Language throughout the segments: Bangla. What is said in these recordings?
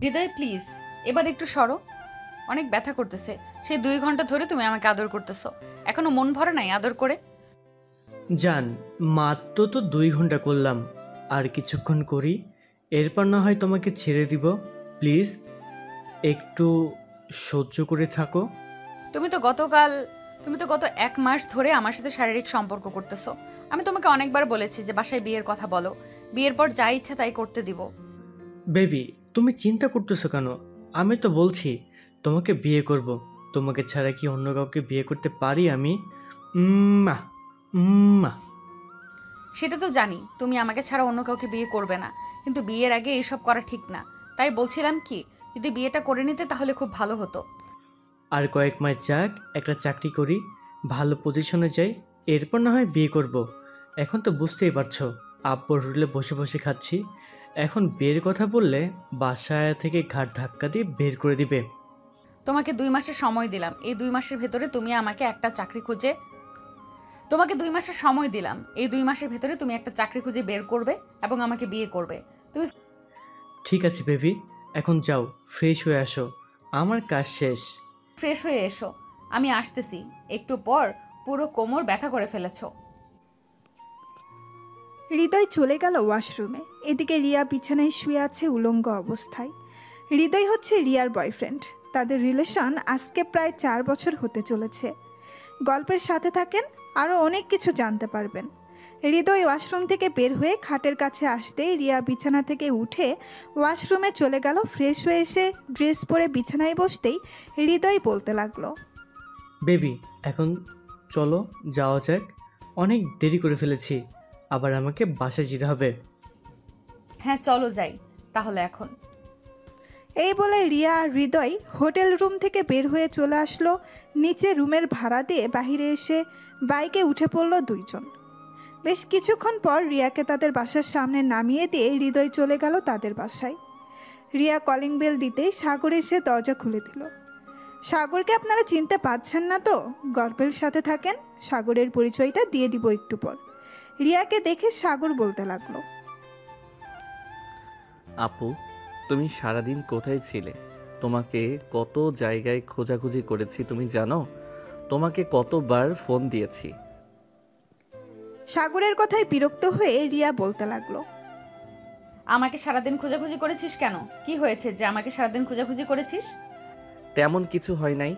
হৃদয় প্লিজ, এবার একটু সরো। অনেক ব্যথা করতেছে। সেই 2 ঘন্টা ধরে তুমি আমাকে আদর করতেছো, এখনো মন ভরে নাই আদর করে? জান, মাত্র তো 2 ঘন্টা করলাম, আর কিছুক্ষণ করি, এরপর না হয় তোমাকে ছেড়ে দিব। প্লিজ একটু সহ্য করে থাকো। তুমি তো গত 1 মাস ধরে আমার সাথে শারীরিক সম্পর্ক করতেছো। আমি তোমাকে অনেকবার বলেছি যে বাসায় বিয়ের কথা বলো, বিয়ের পর যা ইচ্ছা তাই করতে দিব। বেবি, তুমি চিন্তা করতেছো কেন? আমি তো বলছি তোমাকে বিয়ে করব। তোমাকে ছাড়া কি অন্য কাউকে বিয়ে করতে পারি আমি? উম্মা, উম্মা। সেটা তো জানি তুমি আমাকে ছাড়া অন্য কাউকে বিয়ে করবে না, কিন্তু বিয়ের আগে এইসব করা ঠিক না। তাই বলছিলাম কি, যদি বিয়েটা করে নিতে তাহলে খুব ভালো হতো। আর কয়েক মাস যাক, একটা চাকরি করি, ভালো পজিশনে যাই, এরপর না হয় বিয়ে করব। এখন তো বুঝতেই পারছো, আব্বুর হোটেলে বসে বসে খাচ্ছি। এখন বিয়ের কথা বললে বাসায় থেকে ঘাট ধাক্কা দিয়ে বের করে দিবে। তোমাকে 2 মাসের সময় দিলাম, এই 2 মাসের ভেতরে তুমি আমাকে একটা চাকরি খুঁজে তোমাকে 2 মাসের সময় দিলাম, এই 2 মাসের ভেতরে তুমি একটা চাকরি খুঁজে বের করবে এবং আমাকে বিয়ে করবে। তুমি ঠিক আছে বেবি, এখন যাও, ফ্রেশ হয়ে আসো, আমার কাজ শেষ। ফ্রেশ হয়ে এসো, আমি আসতেছি। একটু পর পুরো কোমর ব্যথা করে ফেলেছো। হৃদয় চলে গেল ওয়াশরুমে। এদিকে রিয়া বিছানায় শুয়ে আছে উলঙ্গ অবস্থায়। হৃদয় হচ্ছে রিয়ার বয়ফ্রেন্ড। তাদের রিলেশন আজকে প্রায় 4 বছর হতে চলেছে। গল্পের সাথে থাকেন, আরও অনেক কিছু জানতে পারবেন। হৃদয় ওয়াশরুম থেকে বের হয়ে খাটের কাছে আসতেই রিয়া বিছানা থেকে উঠে ওয়াশরুমে চলে গেল। ফ্রেশ হয়ে এসে ড্রেস পরে বিছানায় বসতেই হৃদয় বলতে লাগলো, বেবি, এখন চলো যাওয়া যাক, অনেক দেরি করে ফেলেছি, আবার আমাকে বাসায় যেতে হবে। হ্যাঁ চলো যাই তাহলে এখন। এই বলে রিয়া আর হৃদয় হোটেল রুম থেকে বের হয়ে চলে আসলো। নিচে রুমের ভাড়া দিয়ে বাহিরে এসে বাইকে উঠে পড়ল দুইজন। বেশ কিছুক্ষণ পর রিয়াকে তাদের বাসার সামনে নামিয়ে দিয়ে হৃদয় চলে গেল তাদের বাসায়। রিয়া কলিং বেল দিতেই সাগর এসে দরজা খুলে দিল। সাগরকে আপনারা চিনতে পারছেন না তো? গল্পের সাথে থাকেন, সাগরের পরিচয়টা দিয়ে দিব একটু পর। রিয়াকে দেখে সাগর বলতে লাগলো, আপু, তুমি সারাদিন কোথায় ছিলে? তোমাকে কত জায়গায় খোঁজাখুঁজি করেছি তুমি জানো? তোমাকে কতবার ফোন দিয়েছি। সাগরের কথায় বিরক্ত হয়ে রিয়া বলতে লাগলো, আমাকে সারাদিন খোঁজাখুঁজি করেছিস কেন? কি হয়েছে যে আমাকে সারাদিন খোঁজাখুঁজি করেছিস? তেমন কিছু হয় নাই,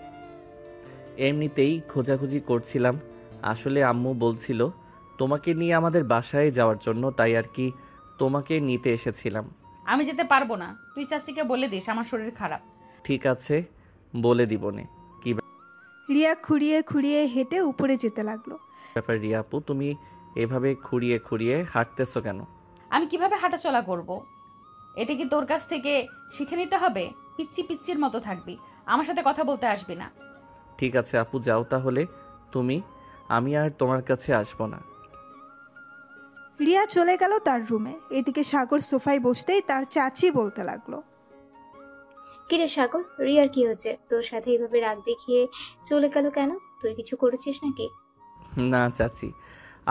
এমনিতেই খোঁজাখুঁজি করছিলাম। আসলে আম্মু বলছিল তোমাকে নিয়ে আমাদের বাসায় যাওয়ার জন্য, তাই আর কি তোমাকে নিতে এসেছিলাম। আমি যেতে পারবো না, তুই চাচিকে বলে দিস আমার শরীর খারাপ। ঠিক আছে, বলে দিবনে। কি রিয়া খুঁড়িয়ে খুঁড়িয়ে হেঁটে উপরে যেতে লাগলো। ব্যাপার রিয়া আপু, তুমি এভাবে খুঁড়িয়ে খুঁড়িয়ে হাঁটতেছো কেন? আমি কিভাবে হাঁটাচলা করব? এটা কি তোর কাছ থেকে শিখে নিতে হবে? পিচ্ছি পিচ্ছির মতো থাকবি, আমার সাথে কথা বলতে আসবি না। ঠিক আছে আপু, যাও তাহলে তুমি, আমি আর তোমার কাছে আসবো না। রিয়া চলে গেল তার রুমে। এদিকে সাগর সোফায় বসতেই তার চাচি বলতে লাগলো, কিরে সাগর, রিয়ার কি হচ্ছে? তোর সাথে এইভাবে রাগ দেখিয়ে চলে গেল কেন? তুই কিছু করেছিস নাকি? না চাচি,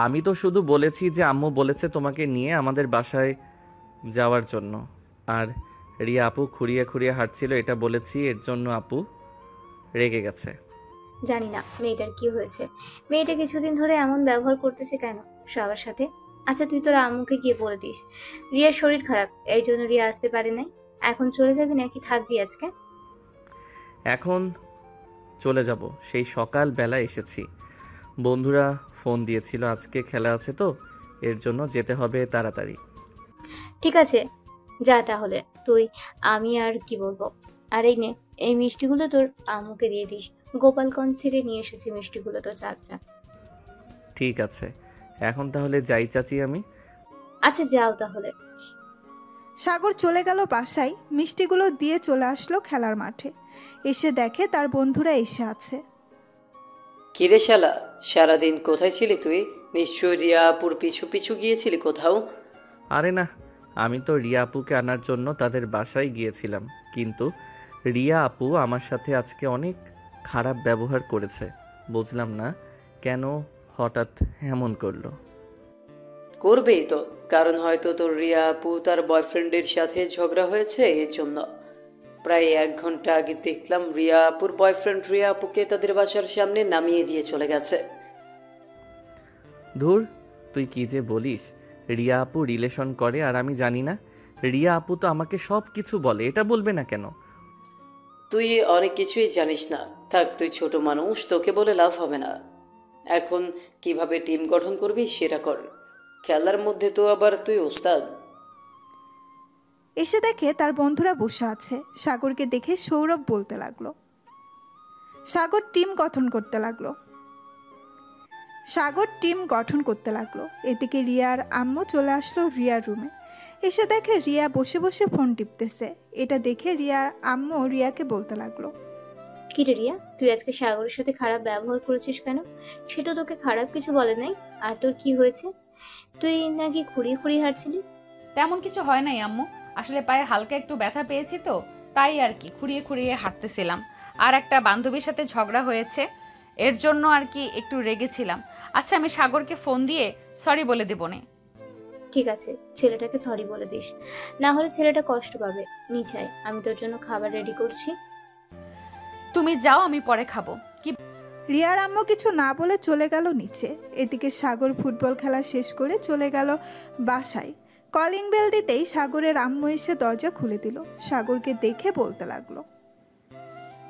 আমি তো শুধু বলেছি যে আম্মু বলেছে তোমাকে নিয়ে আমাদের বাসায় যাওয়ার জন্য, আর রিয়া আপু খুঁড়িয়ে খুঁড়িয়ে হাঁটছিল এটা বলেছি, এর জন্য আপু রেগে গেছে। জানি না মেয়েটার কি হয়েছে। মেয়েটা কিছুদিন ধরে এমন ব্যবহার করতেছে কেন সবার সাথে? আচ্ছা তুই তোর আম্মুকে গিয়ে বলে দিস রিয়ার শরীর খারাপ, এই জন্য রিয়া আসতে পারে নাই। এখন চলে যাবি নাকি থাকবি আজকে? এখন চলে যাব, সেই সকাল বেলা এসেছি। বন্ধুরা ফোন দিয়েছিল আজকে খেলা আছে তো, এর জন্য যেতে হবে তাড়াতাড়ি। ঠিক আছে যা তাহলে তুই। আমি আর কি বলবো। আর এই নে, এই মিষ্টিগুলো তোর আম্মুকে দিয়ে দিস। গোপালগঞ্জ থেকে নিয়ে এসেছি মিষ্টিগুলো, তো চাচা। ঠিক আছে, এখন তাহলে যাই চাচি আমি। আচ্ছা যাও তাহলে। সাগর চলে গেল বাসায়। মিষ্টিগুলো দিয়ে চলে আসলো খেলার মাঠে। এসে দেখে তার বন্ধুরা এসে আছে। কিরে শালা, সারাদিন কোথায় ছিলি তুই? নিশ্চয়ই রিয়াপুর পিছু পিছু গিয়েছিলি কোথাও। আরে না, আমি তো রিয়া আপুকে আনার জন্য তাদের বাসায় গিয়েছিলাম, কিন্তু রিয়া আপু আমার সাথে আজকে অনেক খারাপ ব্যবহার করেছে। বুঝলাম না কেন হঠাৎ এমন করলো। করবেই তো, কারণ হয়তো তোর রিয়া আপু তার বয়ফ্রেন্ডের সাথে ঝগড়া হয়েছে এর জন্য। প্রায় 1 ঘন্টা আগে দেখলাম রিয়া আপুর বয়ফ্রেন্ড রিয়া আপুকে তাদের বাসার সামনে নামিয়ে দিয়ে চলে গেছে। ধুর, তুই কি যে বলিস। রিয়া আপু রিলেশন করে আর আমি জানি না? রিয়া আপু তো আমাকে সব কিছু বলে, এটা বলবে না কেন? তুই অনেক কিছুই জানিস না। থাক, তুই ছোট মানুষ, তোকে বলে লাভ হবে না। এখন কিভাবে টিম গঠন করবি সেটা কর। খেলার মধ্যে তো আবার তুই ওস্তাদ। এসে দেখে তার বন্ধুরা বসে আছে। সাগরকে দেখে সৌরভ বলতে লাগলো। সাগর টিম গঠন করতে লাগলো। এদিকে রিয়ার আম্মু চলে আসলো রিয়ার রুমে। এসে দেখে রিয়া বসে বসে ফোন টিপতেছে। এটা দেখে রিয়ার আম্মু রিয়াকে বলতে লাগলো। কি রে রিয়া, তুই আজকে সাগরের সাথে খারাপ ব্যবহার করেছিস কেন? সে তো তোকে খারাপ কিছু বলে নাই। আর তোর কি হয়েছে? তুই নাকি খুঁড়িয়ে খুঁড়িয়ে হাঁটছিলি? তেমন কিছু হয় নাই আম্মু, আসলে পায়ে হালকা একটু ব্যথা পেয়েছি তো, তাই আর কি খুঁড়িয়ে খুঁড়িয়ে হাঁটতেছিলাম। আর একটা বান্ধবীর সাথে ঝগড়া হয়েছে, এর জন্য আর কি একটু রেগেছিলাম। আচ্ছা, আমি সাগরকে ফোন দিয়ে সরি বলে দেবো নে। ঠিক আছে, ছেলেটাকে সরি বলে দিস, না হলে ছেলেটা কষ্ট পাবে। নিচাই, আমি তোর জন্য খাবার রেডি করছি। তুমি যাও, আমি পরে খাবো। কি রিয়ার আম্মু কিছু না বলে চলে গেল নিচে। এদিকে সাগর ফুটবল খেলা শেষ করে চলে গেল বাসায়। কলিং বেল দিতেই সাগরের আম্মু এসে দরজা খুলে দিল। সাগরকে দেখে বলতে লাগলো।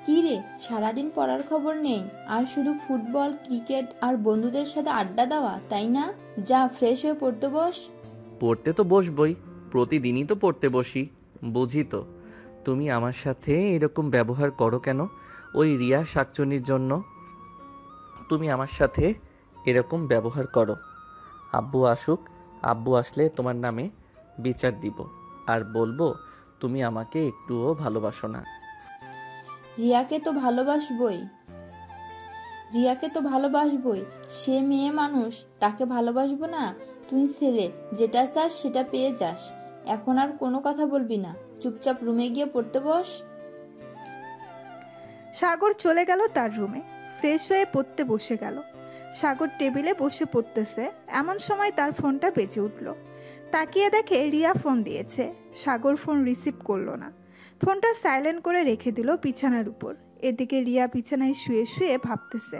কি রে, সারাদিন পড়ার খবর নেই আর শুধু ফুটবল, ক্রিকেট আর বন্ধুদের সাথে আড্ডা দেওয়া, তাই না? যা, ফ্রেশ হয়ে পড়তে বস। পড়তে তো বসবই, প্রতিদিনই তো পড়তে বসি। বুঝি তো, তুমি আমার সাথে এরকম ব্যবহার করো কেন? ওই রিয়া শাকচুনির জন্য তুমি আমার সাথে এরকম ব্যবহার করো। আব্বু আসুক, আব্বু আসলে তোমার নামে বিচার দিব আর বলবো তুমি আমাকে একটুও ভালোবাসো না। রিয়াকে তো ভালোবাসবই, সে মেয়ে মানুষ, তাকে ভালোবাসবো না? তুই ছেলে, যেটা চাস সেটা পেয়ে যাস। এখন আর কোনো কথা বলবি না, চুপচাপ রুমে গিয়ে পড়তে বস। সাগর চলে গেল তার রুমে। ফ্রেশ হয়ে পড়তে বসে গেল। সাগর টেবিলে বসে পড়তেছে, এমন সময় তার ফোনটা বেজে উঠল। তাকিয়ে দেখে রিয়া ফোন দিয়েছে। সাগর ফোন রিসিভ করলো না, ফোনটা সাইলেন্ট করে রেখে দিল বিছানার উপর। এদিকে রিয়া বিছানায় শুয়ে শুয়ে ভাবতেছে।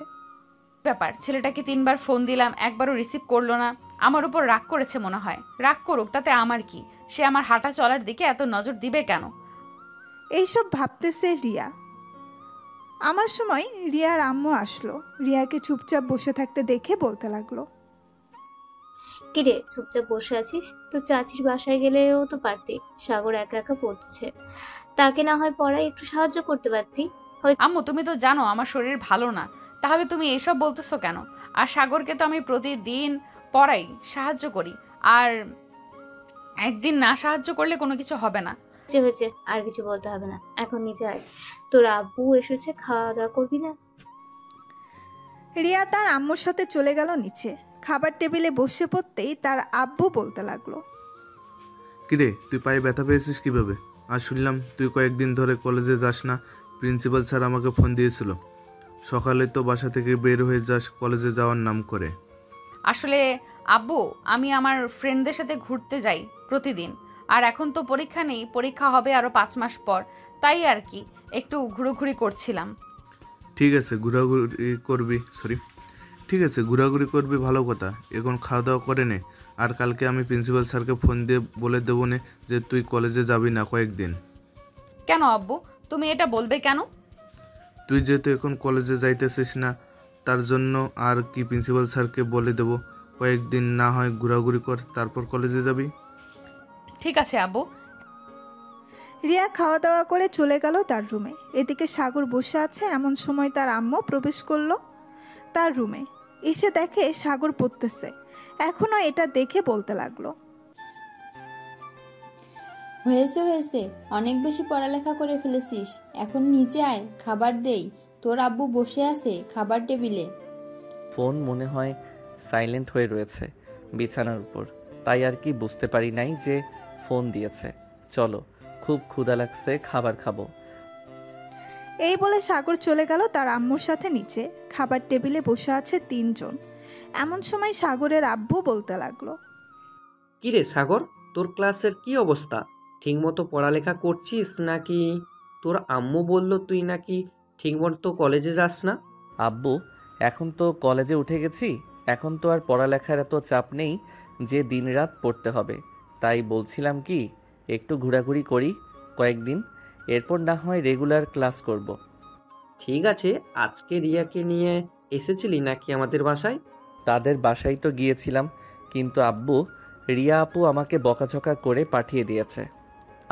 ব্যাপার, ছেলেটাকে 3বার ফোন দিলাম, একবারও রিসিভ করলো না। আমার উপর রাগ করেছে মনে হয়। রাগ করুক, তাতে আমার কি? সে আমার হাঁটা চলার দিকে এত নজর দিবে কেন? এইসব ভাবতেছে রিয়া। আমার সময় রিয়ার আম্মু আসলো। রিয়াকে চুপচাপ বসে থাকতে দেখে বলতে লাগলো। কি রে, চুপচাপ বসে আছিস? তো চাচির বাসায় গেলেও তো পারতি। সাগর একা একা পড়তেছে, তাকে না হয় পড়ায় একটু সাহায্য করতে পারতি। আম্মু, তুমি তো জানো আমার শরীর ভালো না, তাহলে তুমি এসব বলতেছো কেন? আর সাগরকে তো আমি প্রতিদিন পড়াই, সাহায্য করি। আর একদিন না সাহায্য করলে কোনো কিছু হবে না। হয়েছে, আর কিছু বলতে হবে না, এখন নিচে আয়। তোর আব্বু এসেছে, খাওয়া দাওয়া করবি না? রিয়া তার আম্মুর সাথে চলে গেল নিচে। খাবার টেবিলে বসে পড়তেই তার আব্বু বলতে লাগলো। কিরে, তুই পায়ে ব্যথা পেয়েছিস কিভাবে? আর শুনলাম তুই কয়েকদিন ধরে কলেজে যাস না। প্রিন্সিপাল স্যার আমাকে ফোন দিয়েছিল। সকালে তো বাসা থেকে বের হয়ে যাস কলেজে যাওয়ার নাম করে। আসলে আব্বু, আমি আমার ফ্রেন্ডদের সাথে ঘুরতে যাই প্রতিদিন। আর এখন তো পরীক্ষা নেই, পরীক্ষা হবে আরো 5 মাস পর, তাই আর কি একটু ঘুরোঘুরি করছিলাম। ঠিক আছে, ঘোরাঘুরি করবি, ভালো কথা। এখন খাওয়া দাওয়া করে নে। আর কালকে আমি প্রিন্সিপাল স্যারকে ফোন দিয়ে বলে দেবো নে যে তুই কলেজে যাবি না কয়েকদিন। কেন আব্বু, তুমি এটা বলবে কেন? তুই যেহেতু এখন কলেজে যাইতেছিস না, তার জন্য আর কি প্রিন্সিপাল স্যারকে বলে দেবো কয়েকদিন না হয় ঘোরাঘুরি কর, তারপর কলেজে যাবি। ঠিক আছে আব্বু। রিয়া খাওয়া দাওয়া করে চলে গেল তার রুমে। এদিকে সাগর বসে আছে, এমন সময় তার আম্মু প্রবেশ করলো তার রুমে। এসে দেখে সাগর পড়তেছে। এখনো এটা দেখে বলতে লাগলো। হয়েছে, অনেক বেশি পড়ালেখা করে ফেলেছিস। এখন নিচে আয়, খাবার দেই। তোর আব্বু বসে আছে খাবার টেবিলে। ফোন মনে হয় সাইলেন্ট হয়ে রয়েছে বিছানার উপর, তাই আর কি বুঝতে পারি নাই যে ফোন দিয়েছে। চলো, খুব ক্ষুধা লাগছে, খাবার খাবো। এই বলে সাগর চলে গেল তার আম্মুর সাথে নিচে। খাবার টেবিলে বসে আছে 3 জন। এমন সময় সাগরের আব্বু বলতে লাগলো। কিরে সাগর, তোর ক্লাসের কি অবস্থা? ঠিকমতো পড়ালেখা করছিস নাকি? তোর আম্মু বলল তুই নাকি ঠিকমতো কলেজে যাস না। আব্বু, এখন তো কলেজে উঠে গেছি, এখন তো আর পড়ালেখার এত চাপ নেই যে দিনরাত পড়তে হবে। তাই বলছিলাম কি, একটু ঘোরাঘুরি করি কয়েকদিন, এরপর না হয় রেগুলার ক্লাস করব। ঠিক আছে, আজকে রিয়াকে নিয়ে এসেছিলি নাকি আমাদের বাসায়? তাদের বাসায় তো গিয়েছিলাম, কিন্তু আব্বু, রিয়া আপু আমাকে বকাঝকা করে পাঠিয়ে দিয়েছে।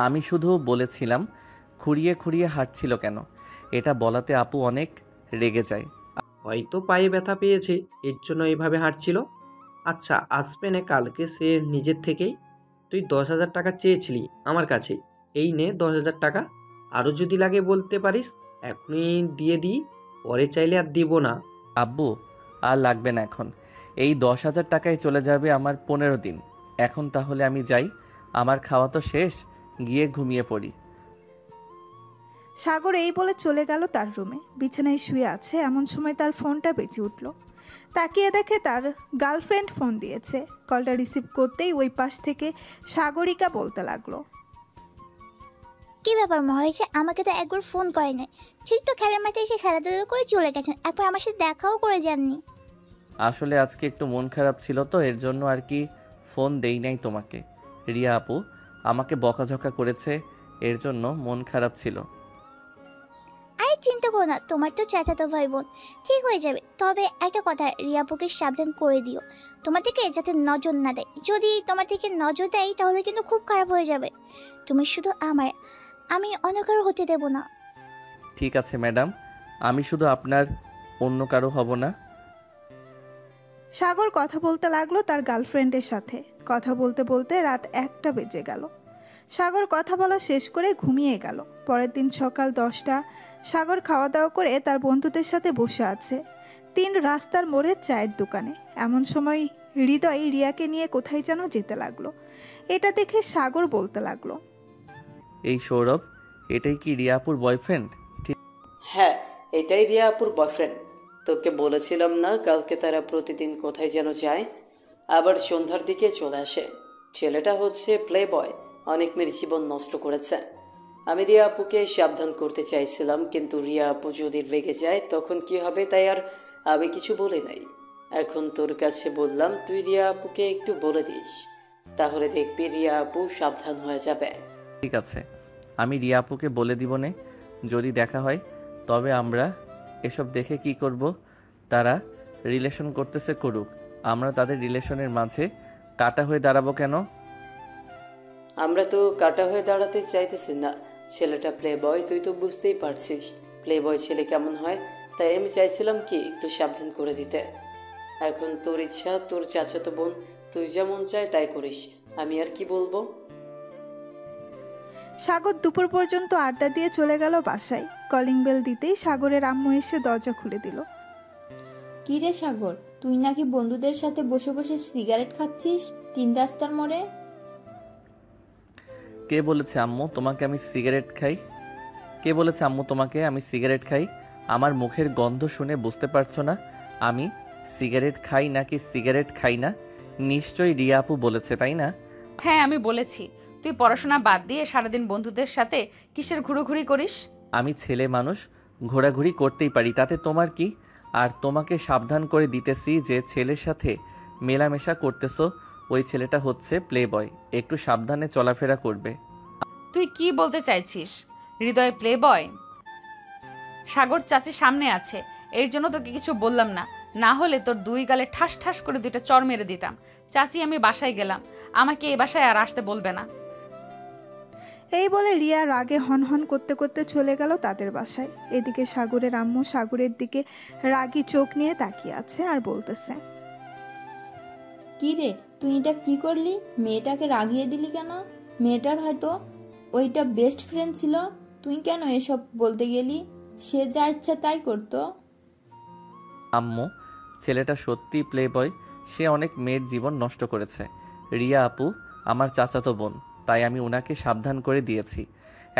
আমি শুধু বলেছিলাম খুঁড়িয়ে খুঁড়িয়ে হাঁটছিল কেন, এটা বলাতে আপু অনেক রেগে যায়। হয়তো পায়ে ব্যথা পেয়েছে, এর জন্য এইভাবে হাঁটছিল। আচ্ছা, আসবে না কালকে সে নিজের থেকেই। তুই 10,000 টাকা চেয়েছিলি আমার কাছে, এই নে 10,000 টাকা। আরও যদি লাগে বলতে পারিস, এখনই দিয়ে দিই, পরে চাইলে আর দিব না। আব্বু, আর লাগবে না এখন, এই 10,000 টাকায় চলে যাবে আমার 15 দিন। এখন তাহলে আমি যাই, আমার খাওয়া তো শেষ, গিয়ে ঘুমিয়ে পড়ি। সাগর এই বলে চলে গেল তার রুমে। বিছানায় শুয়ে আছে এমন সময় তার ফোনটা বেজে উঠল। তাকিয়ে দেখে তার গার্লফ্রেন্ড ফোন দিয়েছে। কলটা রিসিভ করতেই ওই পাশ থেকে সাগরিকা বলতে লাগলো, কি ব্যাপার মহেশ, আমাকে তো একবার ফোন করে নাই, ঠিক তো খেলার মাঠে এসে খেলাধুলা করে চলে গেছেন, একবার আমার সাথে দেখাও করে যাননি। আসলে আজকে একটু মন খারাপ ছিল তো, এর জন্য আর কি ফোন দেই নাই তোমাকে। রিয়া আপু আমাকে বকাঝকা করেছে, এর জন্য মন খারাপ ছিল। আরে চিন্তা করো না, তোমার তো চাচাতো ভাই বোন, ঠিক হয়ে যাবে। তবে একটা কথা, রিয়াপুকে সাবধান করে দিও তোমার দিকে যাতে নজর না দেয়। যদি তোমার দিকে নজর দেয় তাহলে কিন্তু খুব খারাপ হয়ে যাবে। তুমি শুধু আমার, আমি অন্য কারো হতে দেব না। ঠিক আছে ম্যাডাম, আমি শুধু আপনার, অন্য কারো হব না। সাগর কথা বলতে লাগলো তার গার্লফ্রেন্ডের সাথে। কথা বলতে বলতে রাত 1টা বেজে গেল। সাগর কথা বলা শেষ করে ঘুমিয়ে গেল। পরের দিন সকাল 10টা। সাগর খাওয়া দাওয়া করে তার বন্ধুদের সাথে বসে আছে 3 রাস্তার মোড়ে চায়ের দোকানে। এমন সময় হৃদয় রিয়াকে নিয়ে কোথায় যেন যেতে লাগলো। এটা দেখে সাগর বলতে লাগলো, এই সৌরভ, এটাই কি রিয়াপুর বয়ফ্রেন্ড? হ্যাঁ, এটাই রিয়া আপুর বয়ফ্রেন্ড। তোকে বলেছিলাম না, কালকে তারা প্রতিদিন কোথায় যেন যায়, আবার সন্ধ্যার দিকে চলে আসে। ছেলেটা হচ্ছে প্লে বয়, অনেক মেয়ের জীবন নষ্ট করেছে। আমি রিয়া আপুকে সাবধান করতে চাইছিলাম, কিন্তু রিয়া আপু যদি রেগে যায় তখন কি হবে, তাই আর আমি কিছু বলি নাই। এখন তোর কাছে বললাম, তুই রিয়া আপুকে একটু বলে দিস, তাহলে দেখবি রিয়া আপু সাবধান হয়ে যাবে। ঠিক আছে, আমি রিয়া আপুকে বলে দিব নে। যদি দেখা হয় তবে আমরা এসব দেখে কি করব? তারা রিলেশন করতেছে করুক, আমরা তাদের রিলেশনের মাঝে কাটা হয়ে দাঁড়াবো কেন? আমরা তো কাটা হয়ে দাঁড়াতে চাইতেছি না। ছেলেটা প্লে বয়, তুই তো বুঝতেই পারছিস প্লে বয় ছেলে কেমন হয়। তাই আমি চাইছিলাম কি একটু সাবধান করে দিতে। এখন তোর ইচ্ছা, তোর চাচাতো বোন, তুই যেমন চাই তাই করিস, আমি আর কি বলবো। সাগর দুপুর পর্যন্ত আড্ডা দিয়ে চলে গেল বাসায়। কলিং বেল দিতেই সাগরের আম্মু এসে দরজা খুলে দিল। কি রে সাগর, তুই নাকি বন্ধুদের সাথে বসে বসে সিগারেট খাচ্ছিস 3 রাস্তার মোড়ে? কে বলেছে আম্মু তোমাকে আমি সিগারেট খাই? কে বলেছে আম্মু তোমাকে আমি সিগারেট খাই? আমার মুখের গন্ধ শুনে বুঝতে পারছো না আমি সিগারেট খাই নাকি সিগারেট খাই না? নিশ্চয়ই রিয়া আপু বলেছে, তাই না? হ্যাঁ, আমি বলেছি। তুই পড়াশোনা বাদ দিয়ে সারাদিন বন্ধুদের সাথে কিসের ঘুরোঘুরি করিস? আমি ছেলে মানুষ, ঘোরাঘুরি করতেই পারি, তাতে তোমার কি? আর তোমাকে সাবধান করে দিতেছি যে ছেলের সাথে মেলামেশা করতেছো, ওই ছেলেটা হচ্ছে প্লে বয়, একটু সাবধানে চলাফেরা করবে। তুই কি বলতে চাইছিস? হৃদয় প্লে বয়? সাগর চাচি সামনে আছে, এর জন্য তোকে কিছু বললাম না, না হলে তোর 2 গালে ঠাস ঠাস করে 2টা চড় মেরে দিতাম। চাচি, আমি বাসায় গেলাম, আমাকে এই বাসায় আর আসতে বলবে না। এই বলে রিয়া রাগে হনহন করতে করতে চলে গেল তাদের বাসায়। এদিকে সাগরের আম্মু সাগরের দিকে রাগী চোখ নিয়ে তাকিয়ে আছে আর বলতেছে, কি রে, তুই এটা কি করলি? মেয়েটাকে রাগিয়ে দিলি কেন? মেয়েটার হয়তো ওইটা বেস্ট ফ্রেন্ড ছিল, তুই কেন এসব বলতে গেলি? সে যা ইচ্ছা তাই করতো। আম্মু, ছেলেটা সত্যি প্লে বয়, সে অনেক মেয়ের জীবন নষ্ট করেছে। রিয়া আপু আমার চাচাতো বোন, তাই আমি উনাকে সাবধান করে দিয়েছি।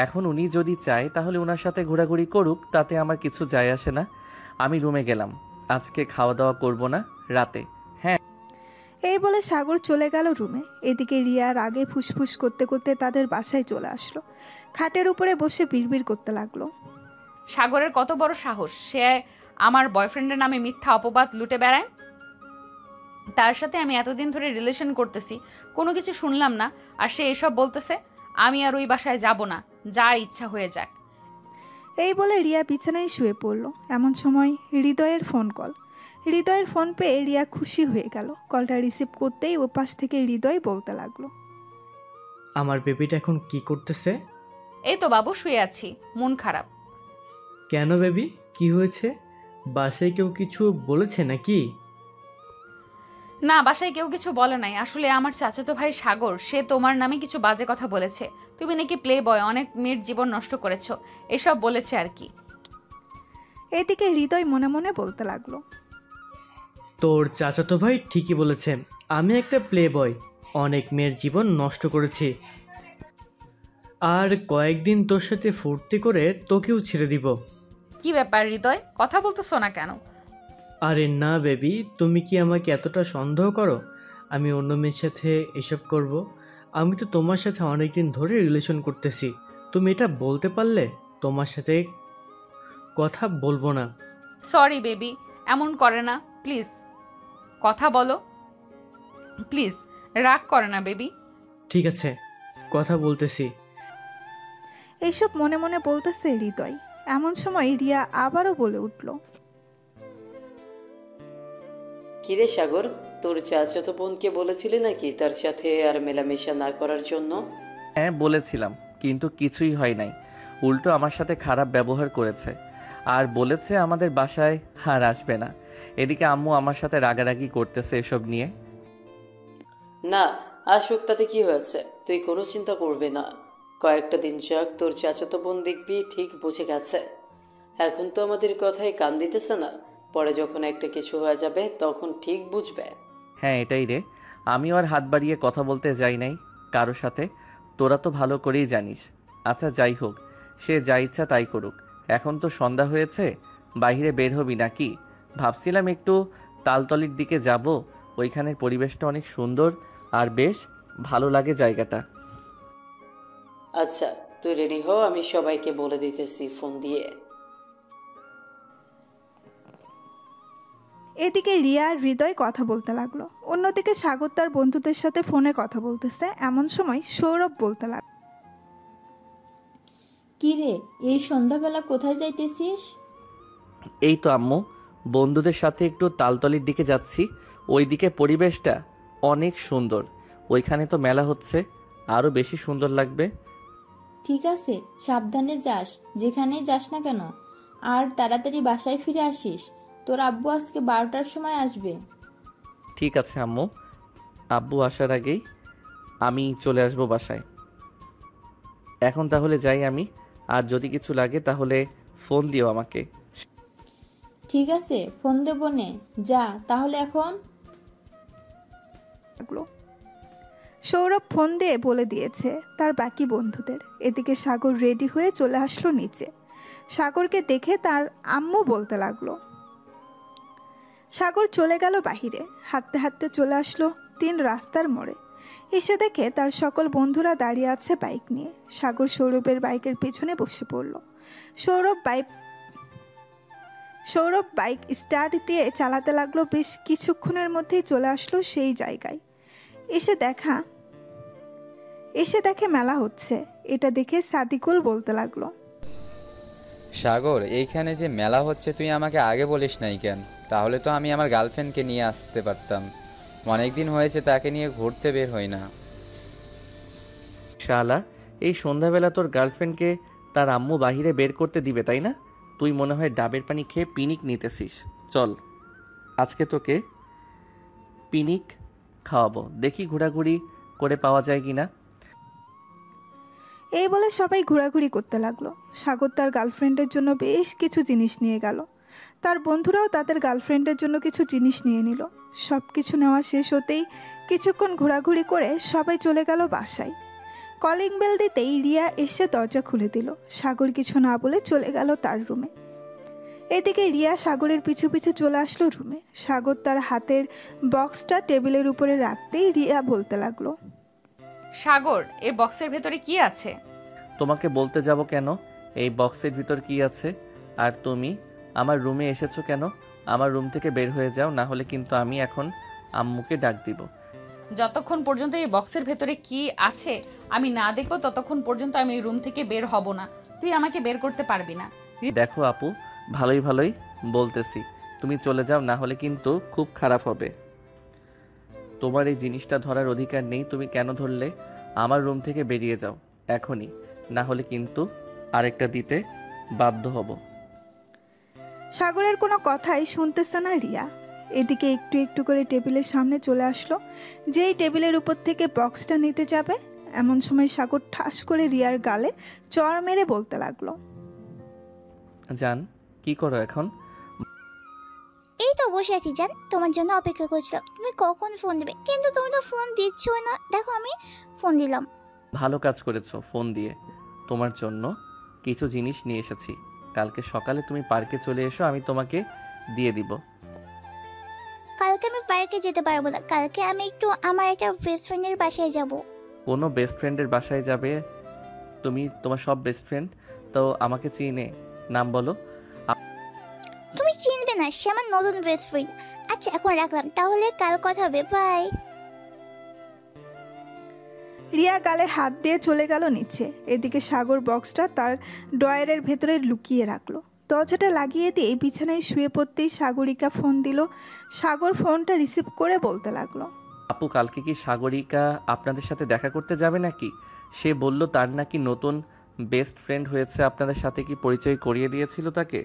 এখন উনি যদি চায় তাহলে উনার সাথে ঘোরাঘুরি করুক, তাতে আমার কিছু যায় আসে না। আমি রুমে গেলাম, আজকে খাওয়া দাওয়া করব না রাতে। হ্যাঁ, এই বলে সাগর চলে গেল রুমে। এদিকে রিয়া রাগে ফুসফুস করতে করতে তাদের বাসায় চলে আসলো। খাটের উপরে বসে বিড়বিড় করতে লাগলো। সাগরের কত বড় সাহস, সে আমার বয়ফ্রেন্ডের নামে মিথ্যা অপবাদ লুটে বেড়ায়। তার সাথে আমি এতদিন ধরে রিলেশন করতেছি, কোনো কিছু শুনলাম না, আর সে এসব বলতেছে। আমি আর ওই বাসায় যাব না, যা ইচ্ছা হয়ে যাক। এই বলে রিয়া বিছানায় শুয়ে পড়ল। এমন সময় হৃদয়ের ফোন কল। হৃদয়ের ফোন পেয়ে রিয়া খুশি হয়ে গেল। কলটা রিসিভ করতেই ওপাশ থেকে হৃদয় বলতে লাগলো, আমার বেবিটা এখন কি করতেছে? এই তো বাবু, শুয়ে আছি, মন খারাপ। কেন বেবি, কি হয়েছে? বাসায় কেউ কিছু বলেছে নাকি? না, বাসায় কেউ কিছু বলে নাই। আসলে আমার চাচাতো ভাই সাগর, সে তোমার নামে কিছু বাজে কথা বলেছে। তুমি নাকি প্লে বয়, অনেক মেয়ের জীবন নষ্ট করেছো, এসব বলেছে আর কি। এদিকে হৃদয় মনে মনে বলতে লাগলো, তোর চাচাতো ভাই ঠিকই বলেছে, আমি একটা প্লে বয়, অনেক মেয়ের জীবন নষ্ট করেছি, আর কয়েকদিন তোর সাথে ফুর্তি করে তোকেও ছেড়ে দিব। কি ব্যাপার হৃদয়, কথা বলতেছো না কেন? আরে না বেবি, তুমি কি আমাকে এতটা সন্দেহ করো আমি অন্য মেয়ের সাথে এসব করব? আমি তো তোমার সাথে অনেকদিন ধরে রিলেশন করতেছি, তুমি এটা বলতে পারলে তোমার সাথে কথা বলবো না। সরি বেবি, এমন করে না, প্লিজ কথা বলো, প্লিজ রাগ করে না বেবি। ঠিক আছে, কথা বলতেছি। এইসব মনে মনে বলতেছে হৃদয়। এমন সময় রিয়া আবারও বলে উঠল, কিরে সাগর, তোর চাচাতো বোনকে বলেছিলি নাকি তার সাথে আর মেলামেশা না করার জন্য? হ্যাঁ বলেছিলাম, কিন্তু কিছুই হয় নাই, উল্টো আমার সাথে খারাপ ব্যবহার করেছে আর বলেছে আমাদের বাসায় আর আসবে না। এদিকে আম্মু আমার সাথে রাগারাগি করতেছে এসব নিয়ে। না, আসুক, তাতে কি হয়েছে? তুই কোনো চিন্তা করবি না, কয়েকটা দিন যাক, তোর চাচাতো বোন দেখবি ঠিক বুঝে গেছে। এখন তো আমাদের কথায় কান দিতেছে না, পরে যখন একটা কিছু হয়ে যাবে তখন ঠিক বুঝবে। হ্যাঁ এটাই রে, আমিও আর হাত বাড়িয়ে কথা বলতে যাই নাই কারো সাথে, তোরা তো ভালো করেই জানিস। আচ্ছা যাই হোক, সে যা ইচ্ছা তাই করুক। এখন তো সন্ধ্যা হয়েছে, বাইরে বের হবি নাকি? ভাবছিলাম একটু তালতলির দিকে যাব, ওইখানের পরিবেশটা অনেক সুন্দর আর বেশ ভালো লাগে জায়গাটা। আচ্ছা তুই রেডি হ, আমি সবাইকে বলে দিতেছি ফোন দিয়ে। এদিকে রিয়া আর হৃদয় কথা বলতে লাগলো। অন্যদিকে সাগর তার বন্ধুদের সাথে ফোনে কথা বলতেছে। এমন সময় সৌরভ বলতে লাগলো, কি রে, এই সন্ধ্যাবেলা কোথায় যাইতেছিস? এই তো আম্মু, বন্ধুদের সাথে একটু তালতলির দিকে যাচ্ছি, ওইদিকে পরিবেশটা অনেক সুন্দর, ওইখানে তো মেলা হচ্ছে, আরও বেশি সুন্দর লাগবে। ঠিক আছে, সাবধানে যাস, যেখানেই যাস না কেন, আর তাড়াতাড়ি বাসায় ফিরে আসিস। তোর আব্বু আজকে 12টার সময় আসবে। ঠিক আছে আম্মু, আব্বু আসার আগেই আমি চলে আসবো বাসায়। এখন তাহলে যাই আমি, আর যদি কিছু লাগে তাহলে ফোন দিও আমাকে। ঠিক আছে, ফোন দেবো নে, যা তাহলে এখন। সৌরভ ফোন দিয়ে বলে দিয়েছে তার বাকি বন্ধুদের। এদিকে সাগর রেডি হয়ে চলে আসলো নিচে। সাগরকে দেখে তার আম্মু বলতে লাগলো, সাগর চলে গেল বাহিরে। হাঁটতে হাঁটতে চলে আসলো 3 রাস্তার মোড়ে। এসে দেখে তার সকল বন্ধুরা দাঁড়িয়ে আছে বাইক নিয়ে। সাগর সৌরভের বাইকের পেছনে বসে পড়ল। সৌরভ বাইক স্টার্ট দিয়ে চালাতে লাগলো। বেশ কিছুক্ষণের মধ্যেই চলে আসলো সেই জায়গায়। এসে দেখে মেলা হচ্ছে। এটা দেখে সাদিকুল বলতে লাগলো, সাগর, এইখানে যে মেলা হচ্ছে তুই আমাকে আগে বলিস নাই কেন? তাহলে তো আমি আমার গার্লফ্রেন্ডকে নিয়ে আসতে পারতাম, অনেক দিন হয়েছে তাকে নিয়ে ঘুরতে বের হই না। শালা, এই সন্ধ্যাবেলা তোর গার্লফ্রেন্ডকে তার আম্মু বাহিরে বের করতে দিবে তাই না? তুই মনে হয় ডাবের পানি খেয়ে পিনিক নিতেছিস। চল আজকে তোকে পিনিক খাওয়াবো, দেখি ঘোরাঘুরি করে পাওয়া যায় কিনা। এই বলে সবাই ঘোরাঘুরি করতে লাগলো। সাগর তার গার্লফ্রেন্ডের জন্য বেশ কিছু জিনিস নিয়ে গেল। তার বন্ধুরাও তাদের গার্লফ্রেন্ডের জন্য কিছু জিনিস নিয়ে নিল। সব কিছু নেওয়া শেষ হতেই কিছুক্ষণ ঘোরাঘুরি করে সবাই চলে গেল বাসায়। কলিং বেল দিতেই রিয়া এসে দরজা খুলে দিল। সাগর কিছু না বলে চলে গেল তার রুমে। এদিকে রিয়া সাগরের পিছু পিছু চলে আসলো রুমে। সাগর তার হাতের বক্সটা টেবিলের উপরে রাখতেই রিয়া বলতে লাগলো, সাগর, এই বক্সের ভেতরে কি আছে? তোমাকে বলতে যাব কেন এই বক্সের ভিতর কি আছে? আর তুমি আমার রুমে এসেছো কেন? আমার রুম থেকে বের হয়ে যাও, না হলে কিন্তু আমি এখন আম্মুকে ডাক দিব। যতক্ষণ পর্যন্ত এই বক্সের ভেতরে কি আছে আমি না দেখবো ততক্ষণ পর্যন্ত আমি এই রুম থেকে বের হব না। তুই আমাকে বের করতে পারবি না। দেখো আপু, ভালোই ভালোই বলতেছি, তুমি চলে যাও, না হলে কিন্তু খুব খারাপ হবে। তোমার এই জিনিসটা ধরার অধিকার নেই, তুমি কেন ধরলে? আমার রুম থেকে বেরিয়ে যাও এখনই, না হলে কিন্তু আরেকটা দিতে বাধ্য হব। সাগরের কোনো কথাই শুনতেছে না রিয়া। এদিকে একটু একটু করে টেবিলের সামনে চলে আসলো। যেই টেবিলের উপর থেকে বক্সটা নিতে যাবে এমন সময় সাগর ঠাস করে রিয়ার গালে চড় মেরে বলতে লাগলো, জান, কি করো এখন? এই তো বসে আছি জান, তোমার জন্য অপেক্ষা করছিলাম। তুমি কখন ফোন দেবে, কিন্তু তুমি তো ফোন দিচ্ছই না। দেখো আমি ফোন দিলাম। ভালো কাজ করেছো ফোন দিয়ে। তোমার জন্য কিছু জিনিস নিয়ে এসেছি, কালকে সকালে তুমি পার্কে চলে এসো, আমি তোমাকে দিয়ে দিব। কালকে আমি পার্কে যেতে পারবো না, কালকে আমি একটু আমার একটা বেস্ট ফ্রেন্ডের বাসায় যাব। কোনো বেস্ট ফ্রেন্ডের বাসায় যাবে তুমি? তোমার সব বেস্ট ফ্রেন্ড তো আমাকে চিনে, নাম বলো। তুমি চিনবে না, সে আমার নতুন বেস্ট ফ্রেন্ড। আচ্ছা এখন রাখলাম, তাহলে কাল কথা হবে, বাই। রিয়া গালে হাত দিয়ে চলে গেল নিচে। এদিকে সাগর বক্সটা তার ড্রয়ারের ভেতরে লুকিয়ে রাখলো। দরজাটা লাগিয়ে দিয়ে বিছানায় শুয়ে পড়তেই সাগরিকা ফোন দিল। সাগর ফোনটা রিসিভ করে বলতে লাগলো, আপু, কালকে কি সাগরিকা আপনাদের সাথে দেখা করতে যাবে নাকি? সে বলল তার নাকি নতুন বেস্ট ফ্রেন্ড হয়েছে, আপনাদের সাথে কি পরিচয় করিয়ে দিয়েছিল তাকে?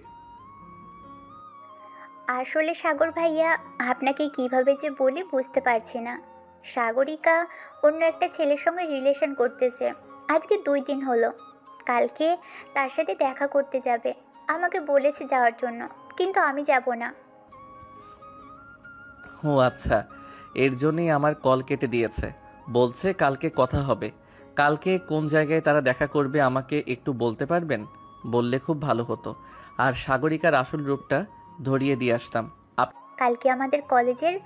আসলে সাগর ভাইয়া, আপনাকে কিভাবে যে বলি বুঝতে পারছি না। সাগরিকা অন্য একটা ছেলের সঙ্গে রিলেশন করতেছে, আজকে 2 দিন হলো। কালকে তার সাথে দেখা করতে যাবে, আমাকে বলেছে যাওয়ার জন্য, কিন্তু আমি যাব না। ও আচ্ছা, এর জন্যই আমার কল কেটে দিয়েছে। বলছে কালকে কথা হবে। কালকে কোন জায়গায় তারা দেখা করবে আমাকে একটু বলতে পারবেন? বললে খুব ভালো হতো, আর সাগরিকার আসল রূপটা ধরিয়ে দিয়ে আসতাম। কালকে আমাদের কলেজের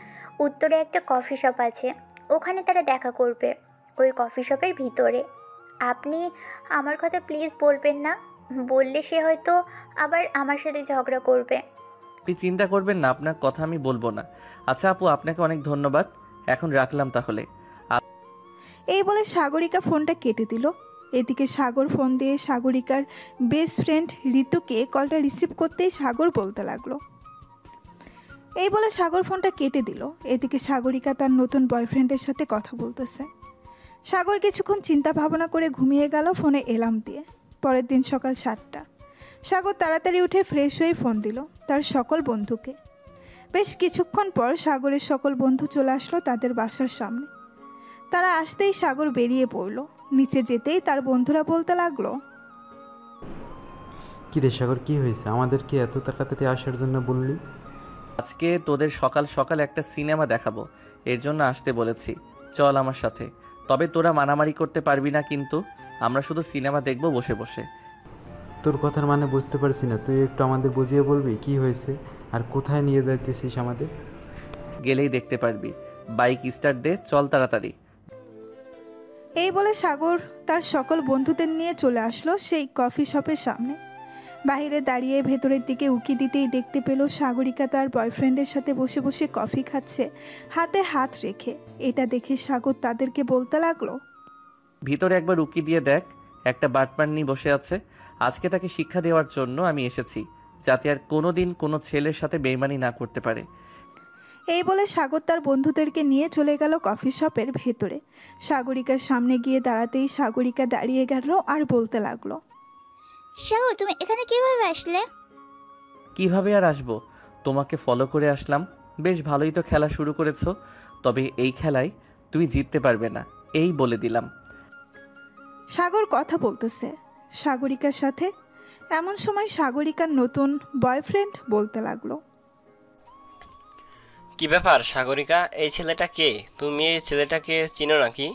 উত্তরে একটা কফি শপ আছে, ওখানে তারা দেখা করবে, ওই কফি শপের ভিতরে। আপনি আমার কথা প্লিজ বলবেন না, বললে সে হয়তো আবার আমার সাথে ঝগড়া করবে। আপনি চিন্তা করবেন না, আপনার কথা আমি বলবো না। আচ্ছা আপু, আপনাকে অনেক ধন্যবাদ, এখন রাখলাম তাহলে। এই বলে সাগরিকা ফোনটা কেটে দিল। এদিকে সাগর ফোন দিয়ে সাগরিকার বেস্ট ফ্রেন্ড ঋতুকে কলটা রিসিভ করতেই সাগর বলতে লাগলো। এই বলে সাগর ফোনটা কেটে দিল। এদিকে সাগরিকা তার নতুন বয়ফ্রেন্ডের সাথে কথা বলতেছে। সাগর কিছুক্ষণ চিন্তা ভাবনা করে ঘুমিয়ে গেল ফোনে এলার্ম দিয়ে। পরের দিন সকাল 7টা। সাগর তাড়াতাড়ি উঠে ফ্রেশ হয়ে ফোন দিল তার সকল বন্ধুকে। বেশ কিছুক্ষণ পর সাগরের সকল বন্ধু চলে আসলো তাদের বাসার সামনে। তারা আসতেই সাগর বেরিয়ে পড়ল। নিচে যেতেই তার বন্ধুরা বলতে লাগলো, কি রে সাগর, কি হয়েছে? আমাদেরকে এত তাড়াতাড়ি আসার জন্য বললি? আজকে তোদের সকাল সকাল একটা সিনেমা দেখাবো, এর জন্য আসতে বলেছি, চল আমার সাথে। তবে তোরা মারামারি করতে পারবি না কিন্তু, আমরা শুধু সিনেমা দেখবো বসে বসে। তোর কথার মানে বুঝতে পারছি না, তুই একটু আমাদের বুঝিয়ে বলবি কি হয়েছে আর কোথায় নিয়ে যাইতেছিস আমাদের? গেলেই দেখতে পারবি। বাইক স্টার্ট দে, চল তাড়াতাড়ি। এই বলে সাগর তার সকল বন্ধুদের নিয়ে চলে আসলো সেই কফি শপের সামনে। বাইরে দাঁড়িয়ে ভেতরের দিকে উকি দিতেই দেখতে পেল সাগরিকা তার বয়ফ্রেন্ডের সাথে বসে বসে কফি খাচ্ছে, হাতে হাত রেখে। এটা দেখে সাগর তাদেরকে বলতে লাগলো, ভিতরে একবার উকি দিয়ে দেখ, একটা বাটপার নিয়ে বসে আছে। আজকে তাকে শিক্ষা দেওয়ার জন্য আমি এসেছি, যাতে আর কোনোদিন কোনো ছেলের সাথে বেইমানি না করতে পারে। এই বলে সাগর তার বন্ধুদেরকে নিয়ে চলে গেল কফি শপের ভেতরে। সাগরিকার সামনে গিয়ে দাঁড়াতেই সাগরিকা দাঁড়িয়ে গেল আর বলতে লাগলো, সাগর তুমি এখানে কিভাবে আসলে? কিভাবে আর আসবো, তোমাকে ফলো করে আসলাম। বেশ ভালোই তো খেলা শুরু করেছো, তবে এই খেলায় তুমি জিততে পারবে না, এই বলে দিলাম। সাগর কথা বলতেছে সাগরিকার সাথে। এমন সময় সাগরিকার নতুন বয়ফ্রেন্ড বলতে লাগলো, কি ব্যাপার সাগরিকা, এই ছেলেটা কে? তুমি এই ছেলেটাকে চিনো নাকি?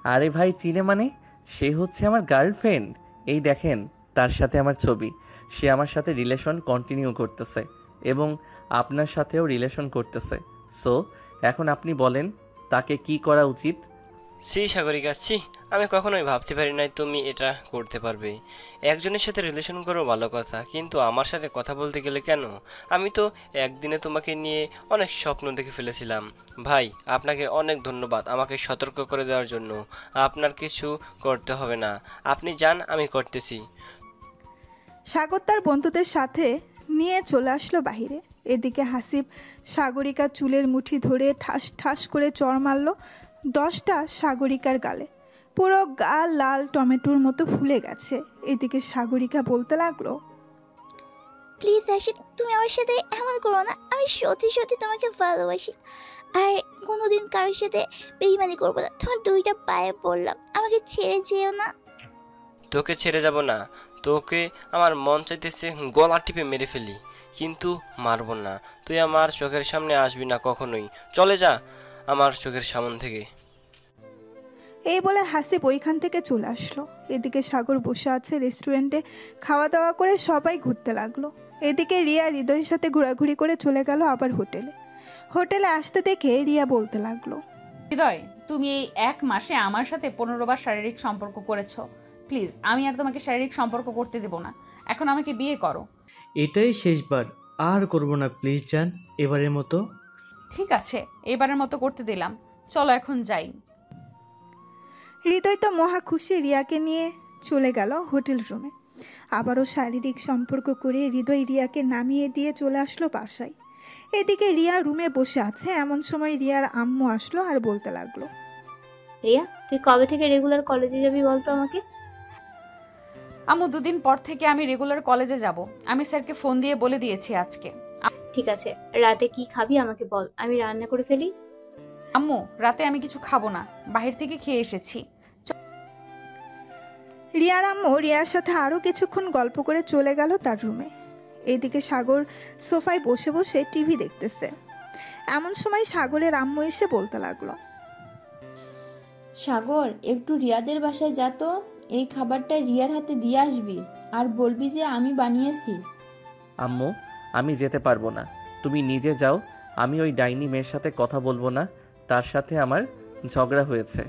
আরে ভাই, চিনে মানে? সে হচ্ছে আমার গার্লফ্রেন্ড। এই দেখেন, তার সাথে আমার ছবি। সে আমার সাথে রিলেশন কন্টিনিউ করতেছে এবং আপনার সাথেও রিলেশন করতেছে। সো এখন আপনি বলেন তাকে কি করা উচিত? সি সাগরিকা, ছি, আমি কখনোই ভাবতে পারি নাই তুমি এটা করতে পারবে। একজনের সাথে রিলেশন করো ভালো কথা, কিন্তু আমার সাথে কথা বলতে গেলে কেন? আমি তো একদিনে তোমাকে নিয়ে অনেক স্বপ্ন দেখে ফেলেছিলাম। ভাই, আপনাকে অনেক ধন্যবাদ আমাকে সতর্ক করে দেওয়ার জন্য। আপনার কিছু করতে হবে না, আপনি যান, আমি করতেছি। সাগর তার বন্ধুদের সাথে নিয়ে চলে আসলো বাহিরে। এদিকে হাসিব সাগরিকার চুলের মুঠি ধরে ঠাস ঠাস করে চড় মারল 10টা সাগরিকার গালে। পুরো গা লাল টমেটোর মতো ফুলে গেছে। এদিকে সাগরিকা বলতে লাগলো, প্লিজ হাসিব, তুমি আমার সাথে এমন করো না। আমি সত্যি সত্যি তোমাকে ভালোবাসি, আর কোনোদিন কারোর সাথে বেইমানি করবো না। তোমার 2টা পায়ে পড়লাম, আমাকে ছেড়ে যেও না। তোকে ছেড়ে যাব না, তোকে আমার মন চাইতেছে গলা টিপে মেরে ফেলি, কিন্তু মারবো না। তুই আমার চোখের সামনে আসবি না কখনোই, চলে যা আমার চোখের সামনে থেকে। এই বলে হাসিব ওইখান থেকে চলে আসলো। এদিকে সাগর বসে আছে রেস্টুরেন্টে, খাওয়া দাওয়া করে সবাই ঘুরতে লাগলো। এদিকে রিয়া হৃদয়ের সাথে ঘোরাঘুরি করে চলে গেল আবার হোটেলে। হোটেলে আসতে দেখে রিয়া বলতে লাগলো, হৃদয়, তুমি এই 1 মাসে আমার সাথে 15 বার শারীরিক সম্পর্ক করেছো। প্লিজ, আমি আর তোমাকে শারীরিক সম্পর্ক করতে দেব না। এখন আমাকে বিয়ে করো। এটাই শেষবার, আর করব না প্লিজ জান, এবারের মতো। ঠিক আছে, এবারের মতো করতে দিলাম, চলো এখন যাই। হৃদয় তো মহা খুশি রিয়াকে নিয়ে চলে গেল হোটেল রুমে। আবারও শারীরিক সম্পর্ক করে হৃদয় রিয়াকে নামিয়ে দিয়ে চলে আসলো বাসায়। এদিকে রিয়া রুমে বসে আছে, এমন সময় রিয়ার আম্মু আসলো আর বলতে লাগলো, রিয়া, তুই কবে থেকে রেগুলার কলেজে যাবি বলতো আমাকে? আম্মু, 2 দিন পর থেকে আমি রেগুলার কলেজে যাব। আমি স্যারকে ফোন দিয়ে বলে দিয়েছি আজকে। ঠিক আছে, রাতে কি খাবি আমাকে বল, আমি রান্না করে ফেলি। আম্মু, রাতে আমি কিছু খাবো না, বাহির থেকে খেয়ে এসেছি। রিয়ার আম্মু রিয়ার সাথে আরও কিছুক্ষণ গল্প করে চলে গেল তার রুমে। এদিকে সাগর সোফায় বসে বসে টিভি দেখতেছে। এমন সময় সাগরের আম্মু এসে বলতে লাগলো, সাগর, একটু রিয়াদের বাসায় যা তো, এই খাবারটা রিয়ার হাতে দিয়ে আসবি, আর বলবি যে আমি বানিয়েছি। আম্মু, আমি যেতে পারবো না, তুমি নিজে যাও। আমি ওই ডাইনি মেয়ের সাথে কথা বলবো না, তার সাথে আমার ঝগড়া হয়েছে।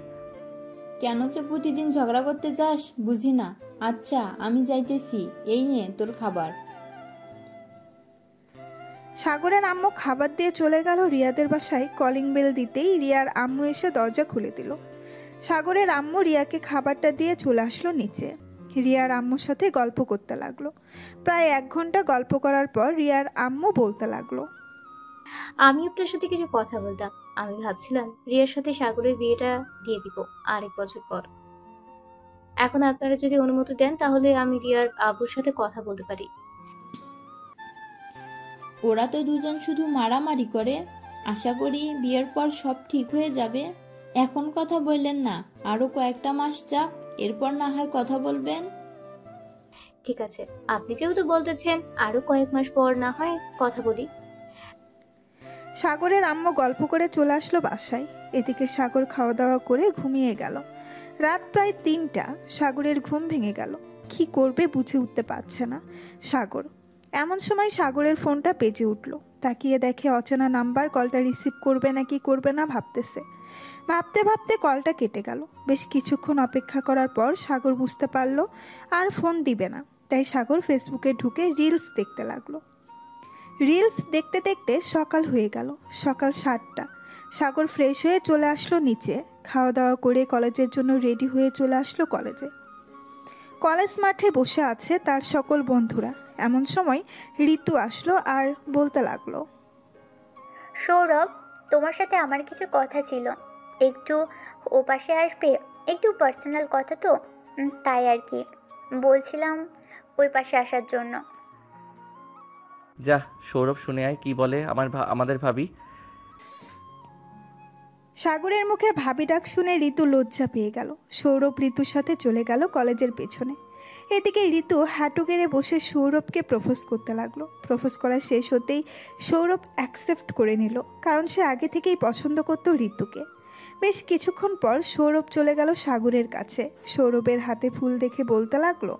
কেন যে প্রতিদিন ঝগড়া করতে যাস বুঝি না। আচ্ছা, আমি যাইতেছি, এই নে তোর খাবার। সাগরের আম্মু খাবার দিয়ে চলে গেল রিয়াদের বাসায়। কলিং বেল দিতেই রিয়ার আম্মু এসে দরজা খুলে দিল। সাগরের আম্মু রিয়াকে খাবারটা দিয়ে চলে আসলো নিচে। রিয়ার আম্মুর সাথে গল্প করতে লাগলো। প্রায় 1 ঘন্টা গল্প করার পর রিয়ার আম্মু বলতে লাগলো, আমি আপনার সাথে কিছু কথা বলতাম। আমি ভাবছিলাম রিয়ার সাথে সাগরের বিয়েটা দিয়ে দিব 1 বছর পর। এখন আপনারা যদি অনুমতি দেন তাহলে আমি রিয়ার আব্বুর সাথে কথা বলতে পারি। ওরা তো দুজন শুধু মারামারি করে। আশা করি বিয়ের পর সব ঠিক হয়ে যাবে। এখন কথা বললেন না, আরো কয়েকটা মাস যাক, এরপর না হয় কথা বলবেন। ঠিক আছে, আপনি যেহেতু বলতেছেন আরো কয়েক মাস পর না হয় কথা বলি। সাগরের আম্মু গল্প করে চলে আসলো বাসায়। এদিকে সাগর খাওয়া দাওয়া করে ঘুমিয়ে গেল। রাত প্রায় 3টা। সাগরের ঘুম ভেঙে গেল। কি করবে বুঝে উঠতে পারছে না সাগর। এমন সময় সাগরের ফোনটা বেজে উঠল। তাকিয়ে দেখে অচেনা নাম্বার। কলটা রিসিভ করবে নাকি করবে না ভাবতেছে। ভাবতে ভাবতে কলটা কেটে গেল। বেশ কিছুক্ষণ অপেক্ষা করার পর সাগর বুঝতে পারলো আর ফোন দিবে না। তাই সাগর ফেসবুকে ঢুকে রিলস দেখতে লাগলো। রিলস দেখতে দেখতে সকাল হয়ে গেল। সকাল 7টা। সাগর ফ্রেশ হয়ে চলে আসলো নিচে। খাওয়া দাওয়া করে কলেজের জন্য রেডি হয়ে চলে আসলো কলেজে। কলেজ মাঠে বসে আছে তার সকল বন্ধুরা। এমন সময় ঋতু আসলো আর বলতে লাগলো, সৌরভ, তোমার সাথে আমার কিছু কথা ছিল, একটু ও পাশে আসবে? একটু পার্সোনাল কথা তো, তাই আর কি বলছিলাম ওই পাশে আসার জন্য। যা, সৌরভ শুনে আয় কি বলে আমাদের ভাবি। সাগরের মুখে ভাবি ডাক শুনে ঋতু লজ্জা পেয়ে গেল। সৌরভ ঋতুর সাথে চলে গেল কলেজের পেছনে। এদিকে ঋতু হাঁটু গেড়ে বসে সৌরভকে প্রপোজ করতে লাগলো। প্রপোজ করা শেষ হতেই সৌরভ অ্যাকসেপ্ট করে নিল, কারণ সে আগে থেকেই পছন্দ করত ঋতুকে। বেশ কিছুক্ষণ পর সৌরভ চলে গেল সাগরের কাছে। সৌরভের হাতে ফুল দেখে বলতে লাগলো,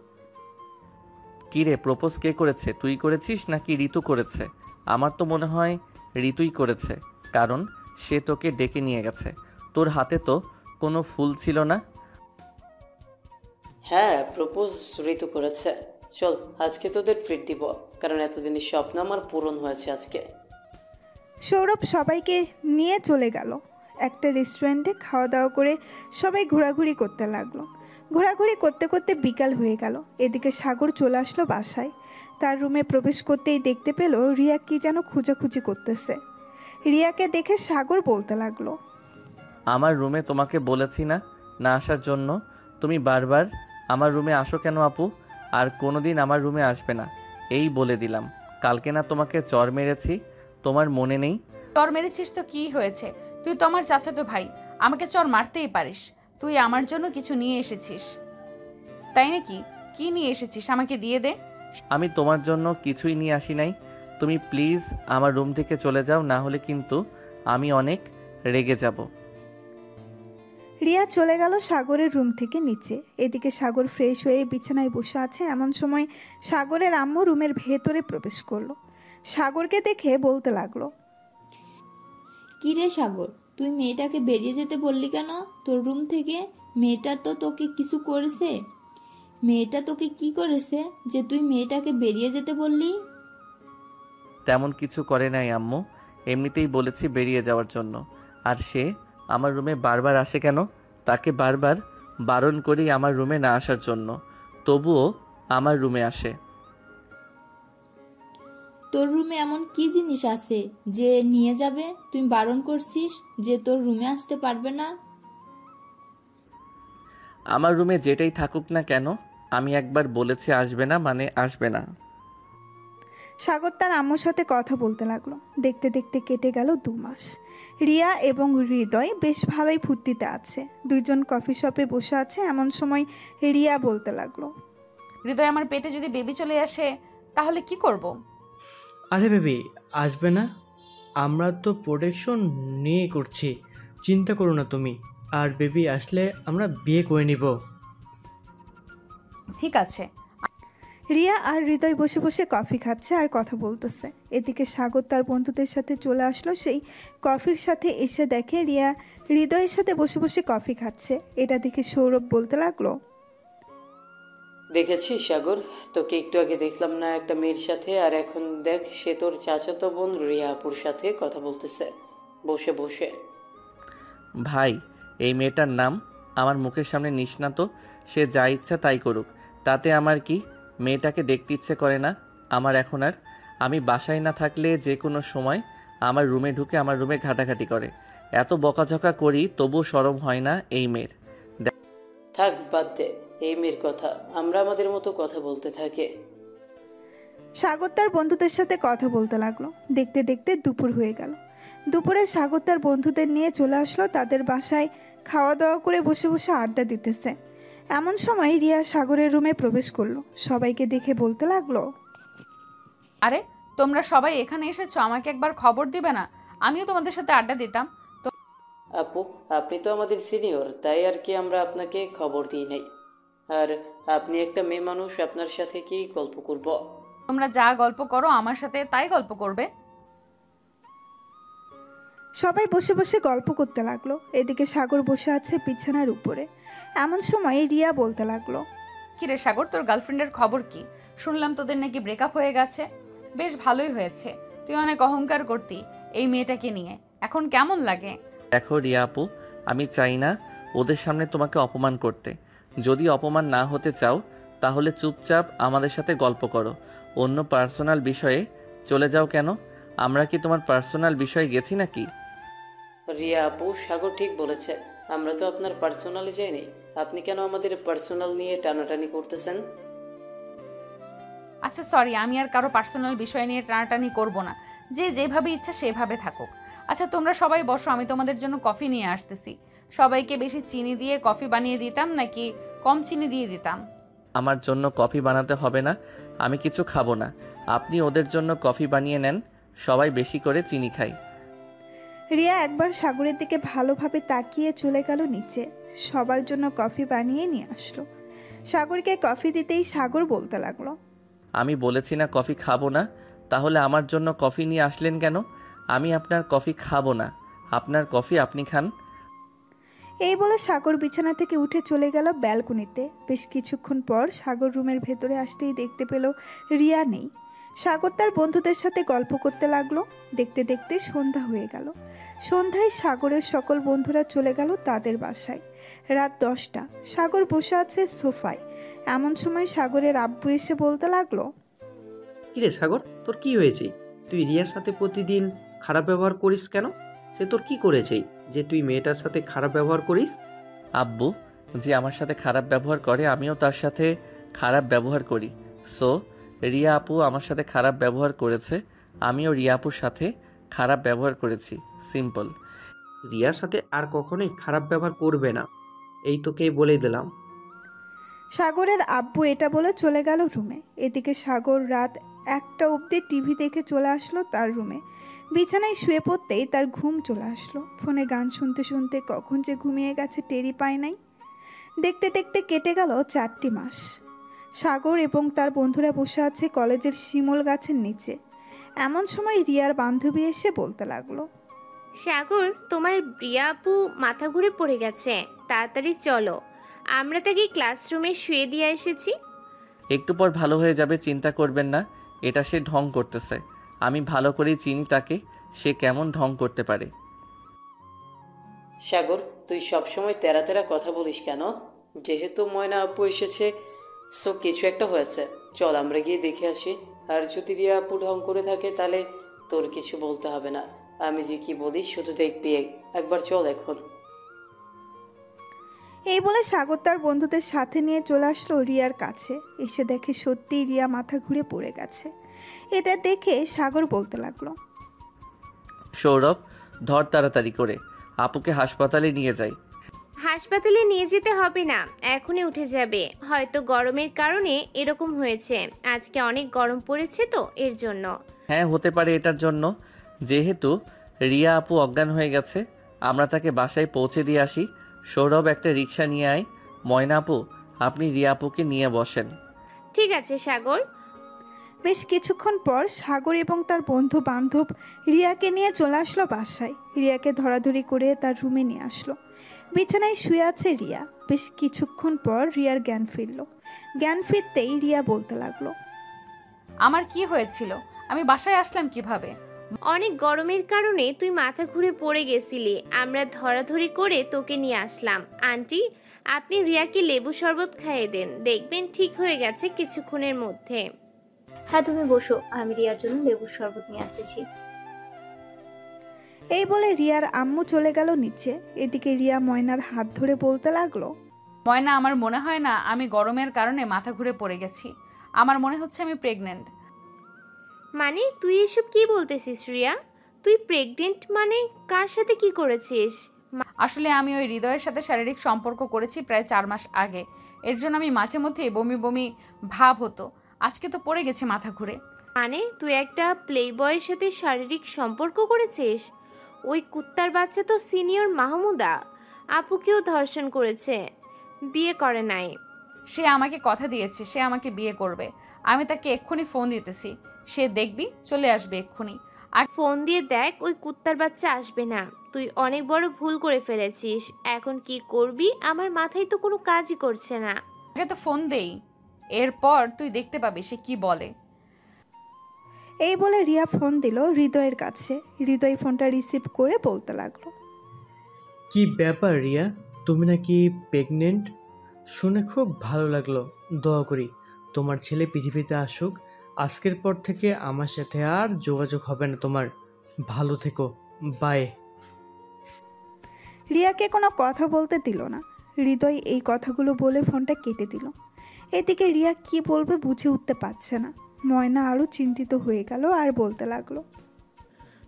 কী রে, প্রপোজ কে করেছে? তুই করেছিস নাকি ঋতু করেছে? আমার তো মনে হয় ঋতুই করেছে, কারণ সে তোকে ডেকে নিয়ে গেছে। তোর হাতে তো কোনো ফুল ছিল না। হ্যাঁ, প্রপোজ ঋতু করেছে। চল, আজকে তোদের ট্রিট দিব, কারণ এতদিনের স্বপ্ন আমার পূরণ হয়েছে আজকে। সৌরভ সবাইকে নিয়ে চলে গেল একটা রেস্টুরেন্টে। খাওয়া দাওয়া করে সবাই ঘোরাঘুরি করতে লাগলো। ঘোরাঘুরি করতে করতে বিকাল হয়ে গেল। এদিকে সাগর চলে আসলো বাসায়। তার রুমে প্রবেশ করতেই দেখতে পেল রিয়া কি যেন খুঁজাখুঁজি করতেছে। রিয়াকে দেখে সাগর বলতে লাগলো, আমার রুমে তোমাকে বলেছি না না আসার জন্য? তুমি বারবার আমার রুমে আসো কেন আপু? আর কোনোদিন আমার রুমে আসবে না, এই বলে দিলাম। কালকে না তোমাকে চর মেরেছি, তোমার মনে নেই? চর মেরেছিস তো কি হয়েছে? তুই তো আমার চাচাতো ভাই, আমাকে চর মারতেই পারিস। তুই আমার জন্য কিছু নিয়ে এসেছিস, তাই নাকি? কি নিয়ে এসেছিস আমাকে দিয়ে দে। আমি তোমার জন্য কিছুই নিয়ে আসি নাই। তুমি প্লিজ আমার রুম থেকে চলে যাও, না হলে কিন্তু আমি অনেক রেগে যাব। রিয়া চলে গেল সাগরের রুম থেকে নিচে। এদিকে সাগর ফ্রেশ হয়ে বিছানায় বসে আছে। এমন সময় সাগরের আম্মু রুমের ভেতরে প্রবেশ করলো। সাগরকে দেখে বলতে লাগলো, কি রে সাগর, তুই মেয়েটাকে বেরিয়ে যেতে বললি কেন তোর রুম থেকে? মেয়েটা তো তোকে কিছু করেছে? মেয়েটা তোকে কি করেছে যে তুই মেয়েটাকে বেরিয়ে যেতে বললি? তেমন কিছু করে নাই আম্মু, এমনিতেই বলেছি বেরিয়ে যাওয়ার জন্য। আর সে আমার রুমে বারবার আসে কেন? তাকে বারবার বারণ করি আমার রুমে না আসার জন্য, তবুও আমার রুমে আসে। তোর রুমে এমন কি জিনিস আছে যে নিয়ে যাবে? তুই বারণ করছিস যে তোর রুমে আসতে পারবে না। আমার রুমে যেটাই থাকুক না কেন, আমি একবার বলেছি আসবে না মানে আসবে না। সাগর তার আম্মুর সাথে কথা বলতে লাগলো। দেখতে দেখতে কেটে গেল 2 মাস। রিয়া এবং হৃদয় বেশ ভালোই ফুর্তিতে আছে। দুইজন কফি শপে বসে আছে। এমন সময় রিয়া বলতে লাগলো, হৃদয়, আমার পেটে যদি বেবি চলে আসে তাহলে কি করব? আরে বেবি, আসবে না? আমরা তো প্রোটেকশন নিয়ে করছি, চিন্তা করো না তুমি। আর বেবি আসলে আমরা বিয়ে করে নিব। ঠিক আছে। রিয়া আর হৃদয় বসে বসে কফি খাচ্ছে আর কথা বলতেছে। এদিকে সাগর তার বন্ধুদের সাথে চলে আসলো। সেই কফির সাথে এসে দেখে রিয়া হৃদয়ের সাথে বসে বসে কফি খাচ্ছে। এটা দেখে সৌরভ বলতে লাগলো, দেখেছিস সাগর, তোকে একটু আগে দেখলাম না একটা মেয়ের সাথে, আর এখন দেখ সে তোর চাচাতো বোন রিয়া আপুর সাথে কথা বলতেছে বসে বসে। ভাই, এই মেয়েটার নাম আমার মুখের সামনে নিস না তো। সে যা ইচ্ছা তাই করুক, তাতে আমার কি? মেয়েটাকে দেখতে ইচ্ছে করে না আমার এখন আর। আমি বাসায় না থাকলে যে কোনো সময় আমার রুমে ঢুকে আমার রুমে ঘাটাঘাটি করে। এত বকাঝকা করি তবুও শরম হয় না এই মেয়ের। থাক, বাদ দে এই মেয়ের কথা, আমরা আমাদের মতো কথা বলতে থাকে। সাগর তার বন্ধুদের সাথে কথা বলতে লাগলো। দেখতে দেখতে দুপুর হয়ে গেল। দুপুরে সাগর তার বন্ধুদের নিয়ে চলে আসলো তাদের বাসায়। খাওয়া দাওয়া করে বসে বসে আড্ডা দিতেছে। এমন সময় রিয়া সাগরের রুমে প্রবেশ করলো। সবাইকে দেখে বলতে লাগলো, আরে তোমরা সবাই এখানে এসেছো, আমাকে একবার খবর দিবে না? আমিও তোমাদের সাথে আড্ডা দিতাম। আপু, আপনি তো আমাদের সিনিয়র, তাই আর কি আমরা আপনাকে খবর দিই নাই। আর আপনি একটা মেয়ে মানুষ, আপনার সাথে কি গল্প করব? তোমরা যা গল্প করো আমার সাথে তাই গল্প করবে। সবাই বসে বসে গল্প করতে লাগলো। এদিকে সাগর বসে আছে বিছানার উপরে। এমন সময় রিয়া বলতে লাগলো, কিরে সাগর, তোর গার্লফ্রেন্ডের খবর কি? শুনলাম তোদের নাকি ব্রেকআপ হয়ে গেছে। বেশ ভালোই হয়েছে, তুই অনেক অহংকার করতি এই মেয়েটাকে নিয়ে, এখন কেমন লাগে? দেখো রিয়া আপু, আমি চাই না ওদের সামনে তোমাকে অপমান করতে। যদি অপমান না হতে চাও তাহলে চুপচাপ আমাদের সাথে গল্প করো, অন্য পার্সোনাল বিষয়ে চলে যাও কেন? আমরা কি তোমার পার্সোনাল বিষয়ে গেছি নাকি? রিয়া আপু, সাগর ঠিক বলেছে, আমরা তো আপনার পার্সোনালে যাইনি। আপনি কেন আমাদের পার্সোনাল নিয়ে টানাটানি করতেছেন? আচ্ছা সরি, আমি আর কারো পার্সোনাল বিষয় নিয়ে টানাটানি করব না। যে যেভাবে ইচ্ছা সেভাবে থাকুক। আচ্ছা তোমরা সবাই বসো, আমি তোমাদের জন্য কফি নিয়ে আসতেছি। সবাইকে বেশি চিনি দিয়ে কফি বানিয়ে দিতাম নাকি কম চিনি দিয়ে দিতাম? আমার জন্য কফি বানাতে হবে না, আমি কিছু খাবো না। আপনি ওদের জন্য কফি বানিয়ে নেন, সবাই বেশি করে চিনি খাই। রিয়া একবার সাগরের দিকে ভালোভাবে তাকিয়ে চলে গেল নিচে। সবার জন্য কফি বানিয়ে নিয়ে আসলো। সাগরকে কফি দিতেই সাগর বলতে লাগলো, আমি বলেছি না কফি খাবো না, তাহলে আমার জন্য কফি নিয়ে আসলেন কেন? আমি আপনার কফি খাবো না, আপনার কফি আপনি খান। এই বলে সাগর বিছানা থেকে উঠে চলে গেল ব্যালকনিতে। বেশ কিছুক্ষণ পর সাগর রুমের ভেতরে আসতেই দেখতে পেল রিয়া নেই। সাগর তার বন্ধুদের সাথে গল্প করতে লাগলো। দেখতে দেখতে সন্ধ্যা হয়ে গেল। সন্ধ্যায় সাগরের সকল বন্ধুরা চলে গেল তাদের বাসায়। রাত 10টা। সাগর বসে আছে সোফায়। এমন সময় সাগরের আব্বু এসে বলতে লাগলো, কিরে সাগর, তোর কি হয়েছে? তুই রিয়ার সাথে প্রতিদিন খারাপ ব্যবহার করিস কেন? সে তোর কি করেছে যে তুই মেয়েটার সাথে খারাপ ব্যবহার করিস? আব্বু যে আমার সাথে খারাপ ব্যবহার করে আমিও তার সাথে খারাপ ব্যবহার করি। সো রিয়া আপু আমার সাথে খারাপ ব্যবহার করেছে, আমিও রিয়া আপুর সাথে খারাপ ব্যবহার করেছি, সিম্পল। রিয়ার সাথে আর কখনোই খারাপ ব্যবহার করবে না, এই তোকে বলে দিলাম। সাগরের আব্বু এটা বলে চলে গেল রুমে। এদিকে সাগর রাত 1টা অবধি টিভি দেখে চলে আসলো তার রুমে। বিছানায় শুয়ে পড়তেই তার ঘুম চলে আসলো। ফোনে গান শুনতে শুনতে কখন যে ঘুমিয়ে গেছে টেরই পায় নাই। দেখতে দেখতে কেটে গেল 4টি মাস। সাগর এবং তার বন্ধুরা বসে আছে কলেজের শিমুল গাছের নিচে। এমন সময় রিয়ার বান্ধবী এসে বলতে লাগলো, সাগর, তোমার রিয়া আপু মাথা ঘুরে পড়ে গেছে, তাড়াতাড়ি চলো, আমরা তাকে ক্লাসরুমে শুয়ে দিয়ে এসেছি। একটু পর ভালো হয়ে যাবে, চিন্তা করবেন না। এটা সে ঢং করতেছে, আমি ভালো করেই চিনি তাকে, সে কেমন ঢং করতে পারে। সাগর, তুই সবসময় তেরা তেরা কথা বলিস কেন? যেহেতু ময়না আপু এসেছে, সো কিছু একটা হয়েছে। চল আমরা গিয়ে দেখে আসি। আর যদি রিয়া আপু ঢং করে থাকে তাহলে তোর কিছু বলতে হবে না, আমি যে কি বলি শুধু দেখবি। একবার চল এখন। এই বলে সাগর তার বন্ধুদের সাথে নিয়ে চলে আসলো রিয়ার কাছে। এসে দেখে সত্যিই রিয়া মাথা ঘুরে পড়ে গেছে। এটা দেখে সাগর বলতে লাগলো, সৌরভ, ধর তাড়াতাড়ি করে, আপুকে হাসপাতালে নিয়ে যাই। হাসপাতালে নিয়ে যেতে হবে না, এখনই উঠে যাবে। হয়তো গরমের কারণে এরকম হয়েছে, আজকে অনেক গরম পড়েছে তো এর জন্য। হ্যাঁ, হতে পারে এটার জন্য। যেহেতু রিয়া আপু অজ্ঞান হয়ে গেছে, আমরা তাকে বাসায় পৌঁছে দিয়ে আসি। সৌরভ, একটা রিক্সা নিয়ে আয়। ময়না আপু, আপনি রিয়া আপুকে নিয়ে বসেন। ঠিক আছে সাগর। বেশ কিছুক্ষণ পর সাগর এবং তার বন্ধু বান্ধব রিয়াকে নিয়ে চলে আসলো বাসায়। রিয়াকে ধরাধরি করে তার রুমে নিয়ে আসলো। বিছানায় শুয়ে আছে রিয়া। বেশ কিছুক্ষণ পর রিয়ার জ্ঞান ফিরল। জ্ঞান ফিরতেই রিয়া বলতে লাগলো, আমার কি হয়েছিল? আমি বাসায় আসলাম কিভাবে? অনেক গরমের কারণে তুই মাথা ঘুরে পড়ে গেছিলি, আমরা ধরাধরি করে তোকে নিয়ে আসলাম। আন্টি, আপনি রিয়াকে লেবু শরবত খাইয়ে দেন, দেখবেন ঠিক হয়ে গেছে কিছুক্ষণের মধ্যে। হ্যাঁ, তুমি বসো, আমি রিয়ার জন্য লেবুর শরবত নিয়ে আসতেছি। এই বলে রিয়ার আম্মু চলে গেল নিচে। এদিকে রিয়া ময়নার হাত ধরে বলতে লাগলো, ময়না, আমার মনে হয় না আমি গরমের কারণে মাথা ঘুরে পড়ে গেছি। আমার মনে হচ্ছে আমি প্রেগনেন্ট। মানে তুই এসব কি বলতেছিস রিয়া? তুই প্রেগনেন্ট মানে কার সাথে কি করেছিস? আসলে আমি ওই হৃদয়ের সাথে শারীরিক সম্পর্ক করেছি প্রায় 4 মাস আগে। এর জন্য আমি মাঝে মধ্যে বমি বমি ভাব হতো। আজকে তো পড়ে গেছে মাথা ঘুরে। মানে তুই একটা প্লে বয়ের সাথে শারীরিক সম্পর্ক করেছিস? ওই কুত্তার বাচ্চা তো সিনিয়র মাহমুদা আপুকেও ধর্ষণ করেছে, বিয়ে করে নাই। সে আমাকে কথা দিয়েছে সে আমাকে বিয়ে করবে। আমি তাকে এক্ষুনি ফোন দিতেছি, সে দেখবি চলে আসবে এক্ষুনি। আর ফোন দিয়ে দেখ, ওই কুত্তার বাচ্চা আসবে না। তুই অনেক বড় ভুল করে ফেলেছিস, এখন কি করবি আমার মাথায় তো কোনো কাজই করছে না। আগে তো ফোন দেই, এরপর তুই দেখতে পাবি সে কি বলে। এই বলে রিয়া ফোন দিল হৃদয়ের কাছে। হৃদয় ফোনটা রিসিভ করে বলতে লাগলো, কি ব্যাপার রিয়া, তুমি নাকি প্রেগনেন্ট? শুনে খুব ভালো লাগলো। দোয়া করি তোমার ছেলে পৃথিবীতে আসুক। আজকের পর থেকে আমার সাথে আর যোগাযোগ হবে না তোমার। ভালো থেকো, বাই। রিয়াকে কোনো কথা বলতে দিল না। হৃদয় এই কথাগুলো বলে ফোনটা কেটে দিল। এদিকে রিয়া কি বলবে বুঝে উঠতে পারছে না। ময়না আরও চিন্তিত হয়ে গেল আর বলতে লাগলো,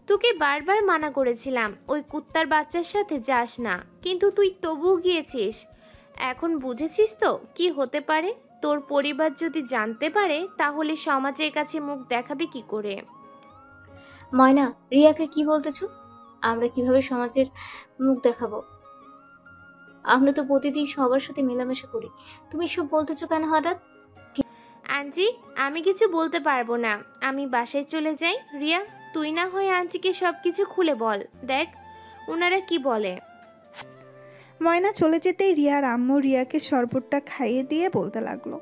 তোকে বারবার মানা করেছিলাম ওই কুত্তার বাচ্চার সাথে যাস না, কিন্তু তুই তবুও গিয়েছিস। এখন বুঝেছিস তো কি হতে পারে? তোর পরিবার যদি জানতে পারে তাহলে সমাজের কাছে মুখ দেখাবে কি করে? ময়না, রিয়াকে কি বলতেছো? আমরা কিভাবে সমাজের মুখ দেখাবো? আমরা তো প্রতিদিন সবার সাথে মেলামেশা করি, তুমি সব বলতেছো কেন হঠাৎ? আন্টি, আমি কিছু বলতে পারবো না, আমি বাসায় চলে যাই। রিয়া, তুই না হয় আন্টিকে সব কিছু খুলে বল, দেখ ওনারা কি বলে। ময়না চলে যেতেই রিয়ার আম্মু রিয়াকে শরবতটা খাইয়ে দিয়ে বলতে লাগলো,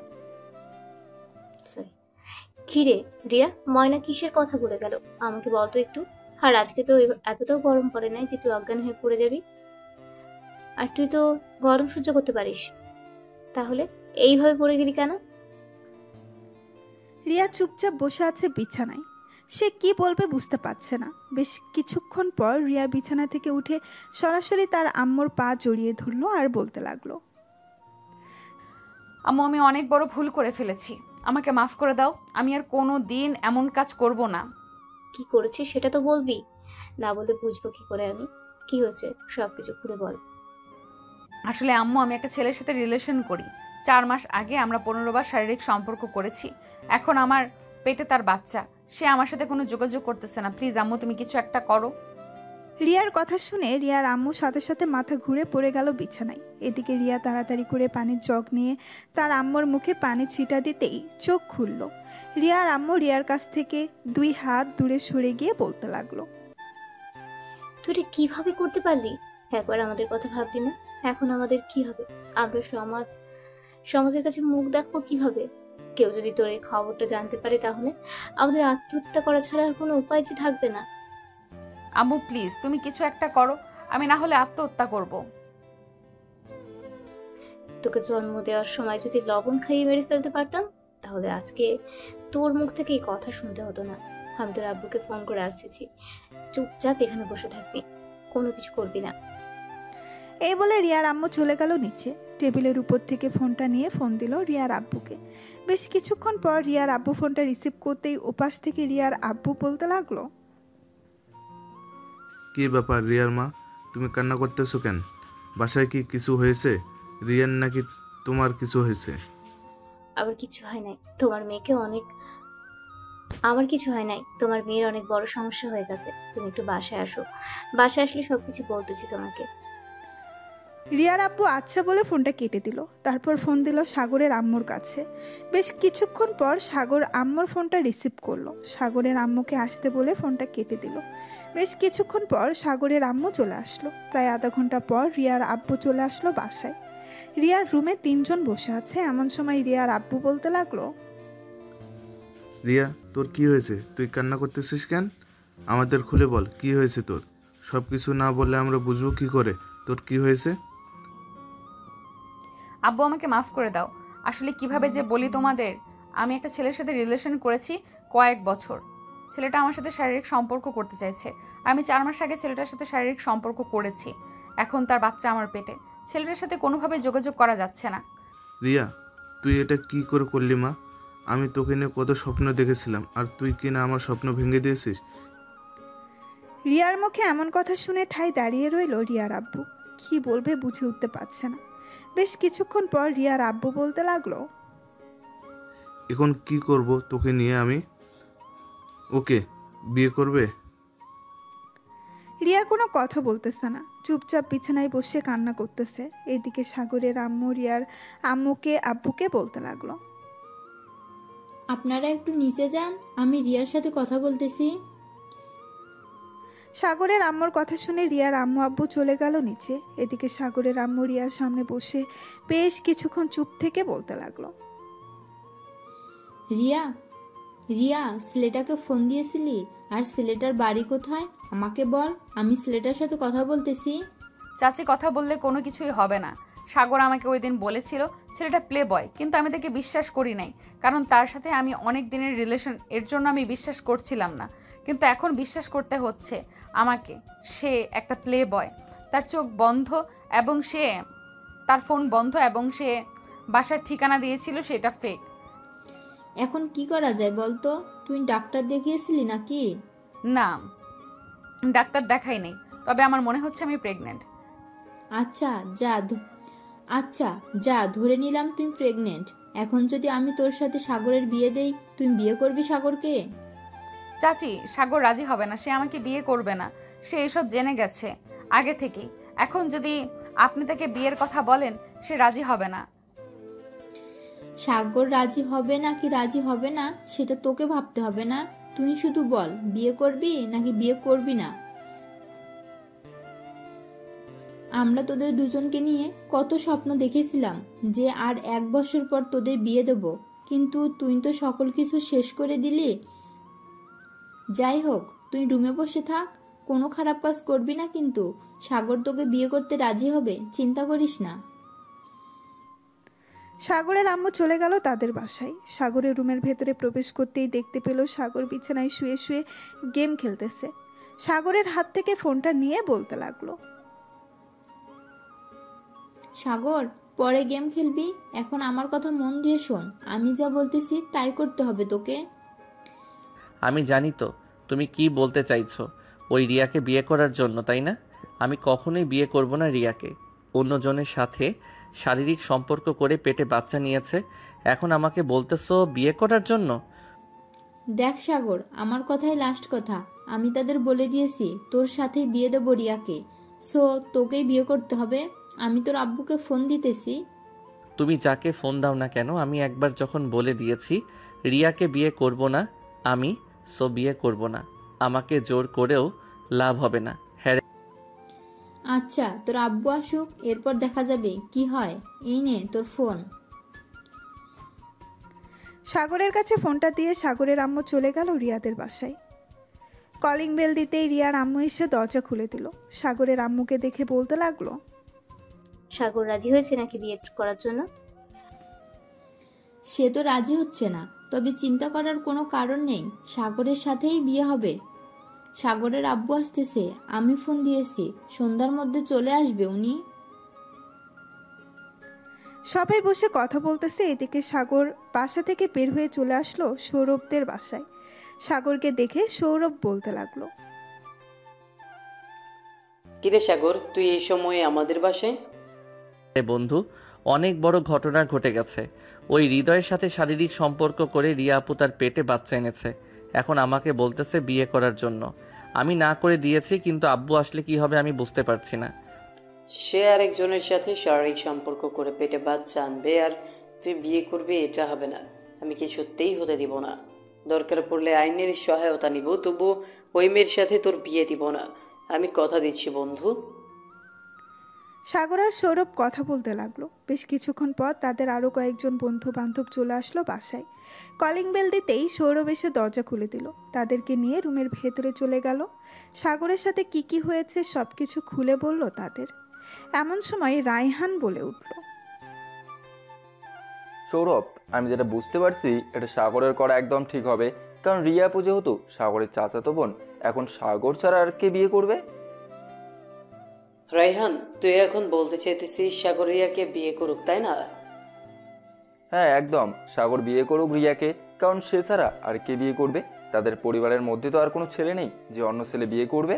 কিরে রিয়া, ময়না কিসের কথা বলে গেল আমাকে বলতো একটু। আর আজকে তো এতটাও গরম পড়ে নাই যে তুই অজ্ঞান হয়ে পড়ে যাবি। আর তুই তো গরম সহ্য করতে পারিস, তাহলে এইভাবে পড়ে গেলি কেন? রিয়া চুপচাপ বসে আছে বিছানায়। সে কি বলবে বুঝতে পারছে না। বেশ কিছুক্ষণ পর রিয়া বিছানা থেকে উঠে সরাসরি তার আম্মুর পা জড়িয়ে ধরলো আর বলতে লাগলো, আম্মু, আমি অনেক বড় ভুল করে ফেলেছি, আমাকে মাফ করে দাও। আমি আর কোনো দিন এমন কাজ করব না। কি করেছিস সেটা তো বলবি, না বলে বুঝবো কি করে আমি? কি হয়েছে সব কিছু খুলে বল। আসলে আম্মু, আমি একটা ছেলের সাথে রিলেশন করি। 4 মাস আগে আমরা 15 বার শারীরিক সম্পর্ক করেছি। এখন আমার পেটে তার বাচ্চা, সে আমার সাথে কোনো যোগাযোগ করতেছে না। প্লিজ আম্মু, তুমি কিছু একটা করো। রিয়ার কথা শুনে রিয়ার আম্মু সাথে সাথে মাথা ঘুরে পড়ে গেল বিছানায়। এদিকে রিয়া তাড়াতাড়ি করে পানির জগ নিয়ে তার আম্মুর মুখে পানি ছিটা দিতেই চোখ খুলল। রিয়ার আম্মু রিয়ার কাছ থেকে 2 হাত দূরে সরে গিয়ে বলতে লাগলো, তুই এটা কিভাবে করতে পারলি? একবার আমাদের কথা ভাবলি না? এখন আমাদের কি হবে? আমরা সমাজের কাছে মুখ দেখবো কিভাবে? কেউ যদি তোর এই খবরটা জানতে পারে তাহলে আমাদের আত্মহত্যা করা ছাড়া আর কোনো উপায় যে থাকবে না। আম্মু প্লিজ, তুমি কিছু একটা করো, আমি না হলে আত্মহত্যা করব। তোকে জন্ম দেওয়ার সময় যদি লবণ খাইয়ে মেরে ফেলতে পারতাম তাহলে আজকে তোর মুখ থেকে এই কথা শুনতে হতো না। আমি তোর আব্বুকে ফোন করে আসতেছি, চুপচাপ এখানে বসে থাকবি, কোনো কিছু করবি না। এই বলে রিয়ার আম্মু চলে গেল নিচে। টেবিলের উপর থেকে ফোনটা নিয়ে ফোন দিল রিয়ার আব্বুকে। বেশ কিছুক্ষণ পর রিয়ার আব্বু ফোনটা রিসিভ করতেই ওপাশ থেকে রিয়ার আব্বু বলতে লাগলো, কি ব্যাপার রিয়ার মা, তুমি কান্না করতেছো কেন? বাসায় কি কিছু হয়েছে? রিয়ার নাকি তোমার কিছু হয়েছে? আবার কিছু হয় নাই, তোমার মেয়েকে অনেক আমার কিছু হয় নাই, তোমার মেয়ের অনেক বড় সমস্যা হয়ে গেছে। তুমি একটু বাসায় আসো, বাসায় আসলে সবকিছু বলতেছি তোমাকে। রিয়ার আব্বু আচ্ছা বলে ফোনটা কেটে দিল। তারপর ফোন দিল সাগরের আম্মুর কাছে। বেশ কিছুক্ষণ পর সাগর আম্মুর ফোনটা রিসিভ করলো। সাগরের আম্মুকে আসতে বলে ফোনটা কেটে দিল। বেশ কিছুক্ষণ পর সাগরের আম্মু চলে আসলো। প্রায় আধা ঘন্টা পর রিয়ার আব্বু চলে আসলো বাসায়। রিয়ার রুমে 3 জন বসে আছে। এমন সময় রিয়ার আব্বু বলতে লাগলো, রিয়া, তোর কি হয়েছে? তুই কান্না করতেছিস কেন? আমাদের খুলে বল, কি হয়েছে তোর? সব কিছু না বললে আমরা বুঝবো কি করে তোর কি হয়েছে। আব্বু, আমাকে মাফ করে দাও। আসলে কিভাবে যে বলি তোমাদের, আমি একটা ছেলের সাথে রিলেশন করেছি কয়েক বছর। ছেলেটা আমার সাথে শারীরিক সম্পর্ক করতে চাইছে। আমি 4 মাস আগে ছেলেটার সাথে শারীরিক সম্পর্ক করেছি। এখন তার বাচ্চা আমার পেটে। ছেলেটার সাথে কোনোভাবে যোগাযোগ করা যাচ্ছে না। রিয়া, তুই এটা কি করে করলি মা? আমি তোকে নিয়ে কত স্বপ্ন দেখেছিলাম, আর তুই কিনা আমার স্বপ্ন ভেঙে দিয়েছিস। রিয়ার মুখে এমন কথা শুনে ঠাই দাঁড়িয়ে রইল রিয়ার আব্বু। কি বলবে বুঝে উঠতে পারছে না। বেশ কিছুক্ষণ পর রিয়ার আব্বু বলতে লাগলো, এখন কি করব তোকে নিয়ে আমি? ওকে বিয়ে করবে? রিয়া কোনো কথা বলতেছে না, চুপচাপ বিছানায় বসে কান্না করতেছে। এদিকে সাগরের আম্মু রিয়ার আম্মুকে আব্বুকে বলতে লাগলো, আপনারা একটু নিচে যান, আমি রিয়ার সাথে কথা বলতেছি। সাগরের আম্মুর কথা শুনে রিয়ার আম্মু আব্বু চলে গেল নিচে। এদিকে সাগরের আম্মু রিয়ার সামনে বসে বেশ কিছুক্ষণ চুপ থেকে বলতে লাগলো, রিয়া, রিয়া, ছেলেটাকে ফোন দিয়েছিলি? আর ছেলেটার বাড়ি কোথায় আমাকে বল, আমি ছেলেটার সাথে কথা বলতেছি। চাচি, কথা বললে কোনো কিছুই হবে না। সাগর আমাকে ওই দিন বলেছিল ছেলেটা প্লে বয়, কিন্তু আমি তাকে বিশ্বাস করি নাই, কারণ তার সাথে আমি অনেক দিনের রিলেশন, এর জন্য আমি বিশ্বাস করছিলাম না। কিন্তু এখন বিশ্বাস করতে হচ্ছে আমাকে। সে একটা প্লে বয়, তার চোখ বন্ধ এবং তার ফোন বন্ধ, এবং সে বাসার ঠিকানা দিয়েছিল সেটা ফেক। এখন কি করা যায় বলতো? তুই ডাক্তার দেখিয়েছিলি নাকি? না, ডাক্তার দেখাই নেই, তবে আমার মনে হচ্ছে আমি প্রেগনেন্ট। আচ্ছা যা ধরে নিলাম তুই প্রেগনেন্ট। এখন যদি আমি তোর সাথে সাগরের বিয়ে দেই, তুই বিয়ে করবি সাগরকে? চাচি, সাগর রাজি হবে না, সে আমাকে বিয়ে করবে না। সে এসব জেনে গেছে আগে থেকেই। এখন যদি আপনি তাকে বিয়ের কথা বলেন, সে রাজি হবে না। সাগর রাজি হবে নাকি রাজি হবে না সেটা তোকে ভাবতে হবে না। তুই শুধু বল বিয়ে করবি নাকি বিয়ে করবি না। আমরা তোদের দুজনকে নিয়ে কত স্বপ্ন দেখেছিলাম যে আর 1 বছর পর তোদের বিয়ে দেব, কিন্তু তুই তো সকল কিছু শেষ করে দিলি। যাই হোক, তুই রুমে বসে থাক, কোনো খারাপ কাজ করবি না, কিন্তু সাগর তোকে বিয়ে করতে রাজি হবে, চিন্তা করিস না। সাগরের আম্মু চলে গেল তাদের বাসায়। সাগরের রুমের ভেতরে প্রবেশ করতেই দেখতে পেল সাগর বিছানায় শুয়ে শুয়ে গেম খেলতেছে। সাগরের হাত থেকে ফোনটা নিয়ে বলতে লাগলো, সাগর, পরে গেম খেলবি, এখন আমার কথা মন দিয়ে শোন। আমি যা বলতেছি তাই করতে হবে তোকে। আমি জানি তো তুমি কি বলতে চাইছো, ওই রিয়াকে বিয়ে করার জন্য, তাই না? আমি কখনোই বিয়ে করব না রিয়াকে। অন্যজনের সাথে শারীরিক সম্পর্ক করে পেটে বাচ্চা নিয়েছে, এখন আমাকে বলতেছো বিয়ে করার জন্য? দেখ সাগর, আমার কথাই লাস্ট কথা। আমি তাদের বলে দিয়েছি তোর সাথে বিয়ে দেবো রিয়াকে, সো তোকেই বিয়ে করতে হবে। আমি তোর আব্বুকে ফোন দিতেছি। তুমি যাকে ফোন দাও না কেন, আমি একবার যখন বলে দিয়েছি রিয়াকে বিয়ে করব না আমি, সো বিয়ে করব না। আমাকে জোর করেও লাভ হবে না। হ্যাঁ আচ্ছা, তোর আব্বু আসুক, এরপর দেখা যাবে কি হয়। এই নে তোর ফোন। সাগরের কাছে ফোনটা দিয়ে সাগরের আম্মু চলে গেল রিয়াদের বাসায়। কলিং বেল দিতেই রিয়ার আম্মু এসে দরজা খুলে দিল। সাগরের আম্মুকে দেখে বলতে লাগলো, সাগর রাজি হয়েছে নাকি বিয়ে করার জন্য? সে তো রাজি হচ্ছে না, তবে চিন্তা করার কোনো কারণ নেই, সাগরের সাথেই বিয়ে হবে। সাগরের আব্বু আসতেছে, আমি ফোন দিয়েছি, সন্ধ্যার মধ্যে চলে আসবে উনি। সবাই বসে কথা বলতেছে। এদিকে সাগর বাসা থেকে বের হয়ে চলে আসলো সৌরভদের বাসায়। সাগরকে দেখে সৌরভ বলতে লাগলো, কিরে সাগর, তুই এই সময়ে আমাদের বাসায়? বন্ধু, অনেক বড় ঘটনা ঘটে গেছে। ওই হৃদয়ের সাথে শারীরিক সম্পর্ক করে রিয়া আপু তার পেটে বাচ্চা এনেছে, এখন আমাকে বলতেছে বিয়ে করার জন্য। আমি না করে দিয়েছি, কিন্তু আব্বু আসলে কি হবে আমি বুঝতে পারছি না। সে আরেকজনের সাথে শারীরিক সম্পর্ক করে পেটে বাচ্চা আনবে আর তুই বিয়ে করবি, এটা হবে না। আমি কিছুতেই হতে দিব না। দরকার পড়লে আইনের সহায়তা নিব, তবু ওই মেয়ের সাথে তোর বিয়ে দিব না। আমি কথা দিচ্ছি বন্ধু। সাগর আর সৌরভ কথা বলতে লাগলো। বেশ কিছুক্ষণ পর তাদের আরও কয়েকজন বন্ধু বান্ধব চলে আসলো বাসায়। কলিং বেল দিতেই সৌরভ এসে দরজা খুলে দিল। তাদেরকে নিয়ে রুমের ভেতরে চলে গেল। সাগরের সাথে কি কি হয়েছে সব কিছু খুলে বলল তাদের। এমন সময় রায়হান বলে উঠল, সৌরভ, আমি যেটা বুঝতে পারছি এটা সাগরের করা একদম ঠিক হবে, কারণ রিয়া আপু যেহেতু সাগরের চাচাতো বোন, এখন সাগর ছাড়া আর কে বিয়ে করবে? রায়হান, তুই এখন বলতে চাইতেছিস সাগর রিয়াকে বিয়ে করুক, তাই না? হ্যাঁ একদম, সাগর বিয়ে করুক রিয়াকে, কারণ সে ছাড়া আর কে বিয়ে করবে? তাদের পরিবারের মধ্যে তো আর কোনো ছেলে নেই যে অন্য ছেলে বিয়ে করবে।